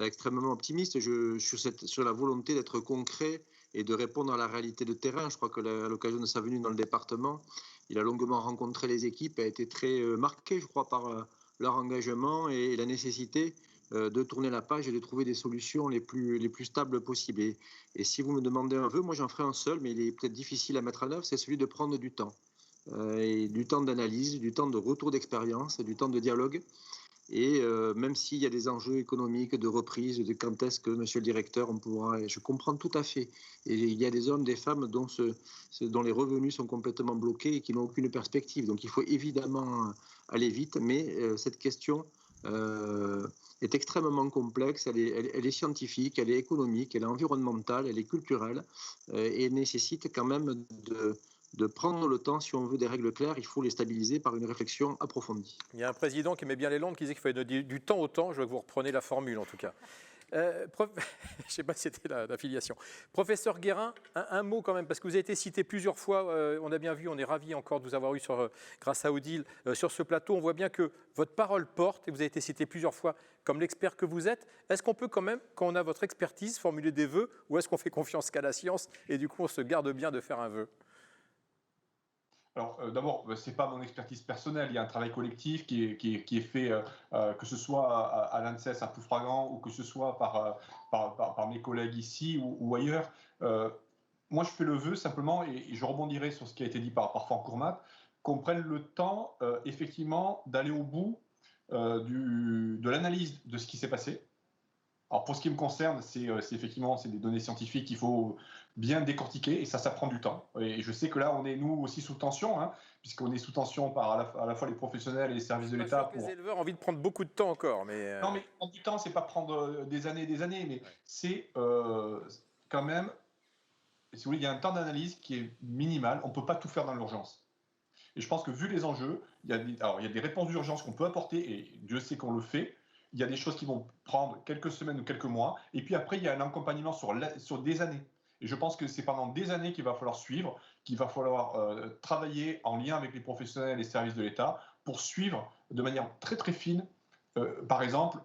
extrêmement optimiste sur la volonté d'être concret et de répondre à la réalité de terrain. Je crois que à l'occasion de sa venue dans le département, il a longuement rencontré les équipes, a été très marqué, je crois, par leur engagement et la nécessité de tourner la page et de trouver des solutions les plus stables possibles. Et si vous me demandez un vœu, moi j'en ferai un seul, mais il est peut-être difficile à mettre en œuvre, c'est celui de prendre du temps. Et du temps d'analyse, du temps de retour d'expérience, du temps de dialogue. Et même s'il y a des enjeux économiques, de reprise, de quand est-ce que, monsieur le directeur, on pourra... Je comprends tout à fait. Et il y a des hommes, des femmes dont les revenus sont complètement bloqués et qui n'ont aucune perspective. Donc il faut évidemment aller vite, mais cette question est extrêmement complexe, elle est scientifique, elle est économique, elle est environnementale, elle est culturelle et nécessite quand même de prendre le temps. Si on veut des règles claires, il faut les stabiliser par une réflexion approfondie. Il y a un président qui aimait bien les Landes qui disait qu'il fallait donner du temps au temps. Je veux que vous repreniez la formule en tout cas. Je ne sais pas si c'était la filiation. Professeur Guérin, un mot quand même, parce que vous avez été cité plusieurs fois, on a bien vu, on est ravis encore de vous avoir eu grâce à Odile sur ce plateau. On voit bien que votre parole porte et vous avez été cité plusieurs fois comme l'expert que vous êtes. Est-ce qu'on peut quand même, quand on a votre expertise, formuler des vœux ou est-ce qu'on fait confiance qu'à la science et du coup on se garde bien de faire un vœu? Alors, d'abord, ce n'est pas mon expertise personnelle, il y a un travail collectif qui est fait, que ce soit à l'ANSES, à Ploufragan, ou que ce soit par mes collègues ici ou ailleurs. Moi, je fais le vœu simplement, et je rebondirai sur ce qui a été dit par Franck Courmat, qu'on prenne le temps, effectivement, d'aller au bout de l'analyse de ce qui s'est passé. Alors pour ce qui me concerne, c'est effectivement des données scientifiques qu'il faut bien décortiquer et ça prend du temps. Et je sais que là, on est nous aussi sous tension, hein, puisqu'on est sous tension par à la fois les professionnels et les services de l'État. Les éleveurs ont envie de prendre beaucoup de temps encore. Mais Non, mais prendre du temps, c'est pas prendre des années, mais c'est quand même, si vous voulez, il y a un temps d'analyse qui est minimal. On ne peut pas tout faire dans l'urgence. Et je pense que vu les enjeux, il y a des réponses d'urgence qu'on peut apporter et Dieu sait qu'on le fait. Il y a des choses qui vont prendre quelques semaines ou quelques mois. Et puis après, il y a un accompagnement sur des années. Et je pense que c'est pendant des années qu'il va falloir suivre, qu'il va falloir travailler en lien avec les professionnels et les services de l'État pour suivre de manière très très fine, par exemple,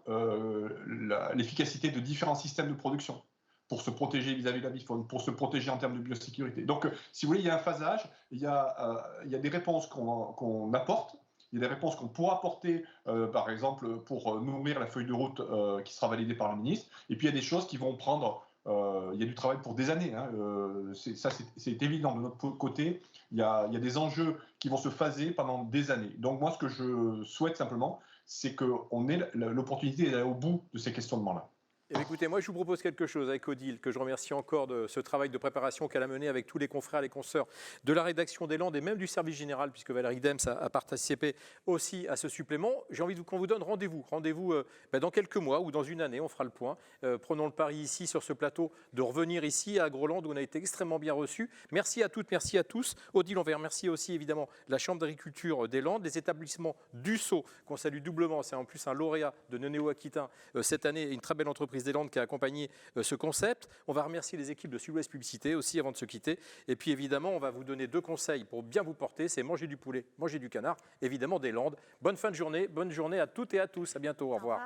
l'efficacité de différents systèmes de production pour se protéger vis-à-vis de la bifaune, pour se protéger en termes de biosécurité. Donc, si vous voulez, il y a un phasage, il y a des réponses qu'on apporte. Il y a des réponses qu'on pourra apporter, par exemple, pour nourrir la feuille de route qui sera validée par le ministre. Et puis, il y a des choses qui vont prendre... il y a du travail pour des années. Hein. C'est évident. De notre côté, il y a des enjeux qui vont se phaser pendant des années. Donc, moi, ce que je souhaite simplement, c'est qu'on ait l'opportunité d'aller au bout de ces questionnements-là. Eh bien, écoutez, moi je vous propose quelque chose avec Odile, que je remercie encore de ce travail de préparation qu'elle a mené avec tous les confrères et consoeurs de la rédaction des Landes et même du service général, puisque Valérie Dems a participé aussi à ce supplément. J'ai envie qu'on vous donne rendez-vous dans quelques mois ou dans une année, on fera le point. Prenons le pari ici sur ce plateau de revenir ici à Groland où on a été extrêmement bien reçus. Merci à toutes, merci à tous. Odile, on va remercier aussi évidemment la Chambre d'agriculture des Landes, les établissements du Sceau, qu'on salue doublement, c'est en plus un lauréat de Néo-Aquitain cette année, une très belle entreprise des Landes qui a accompagné ce concept. On va remercier les équipes de Sud-Ouest Publicité aussi avant de se quitter. Et puis évidemment, on va vous donner 2 conseils pour bien vous porter. C'est manger du poulet, manger du canard, évidemment des Landes. Bonne fin de journée, bonne journée à toutes et à tous. À bientôt, au revoir.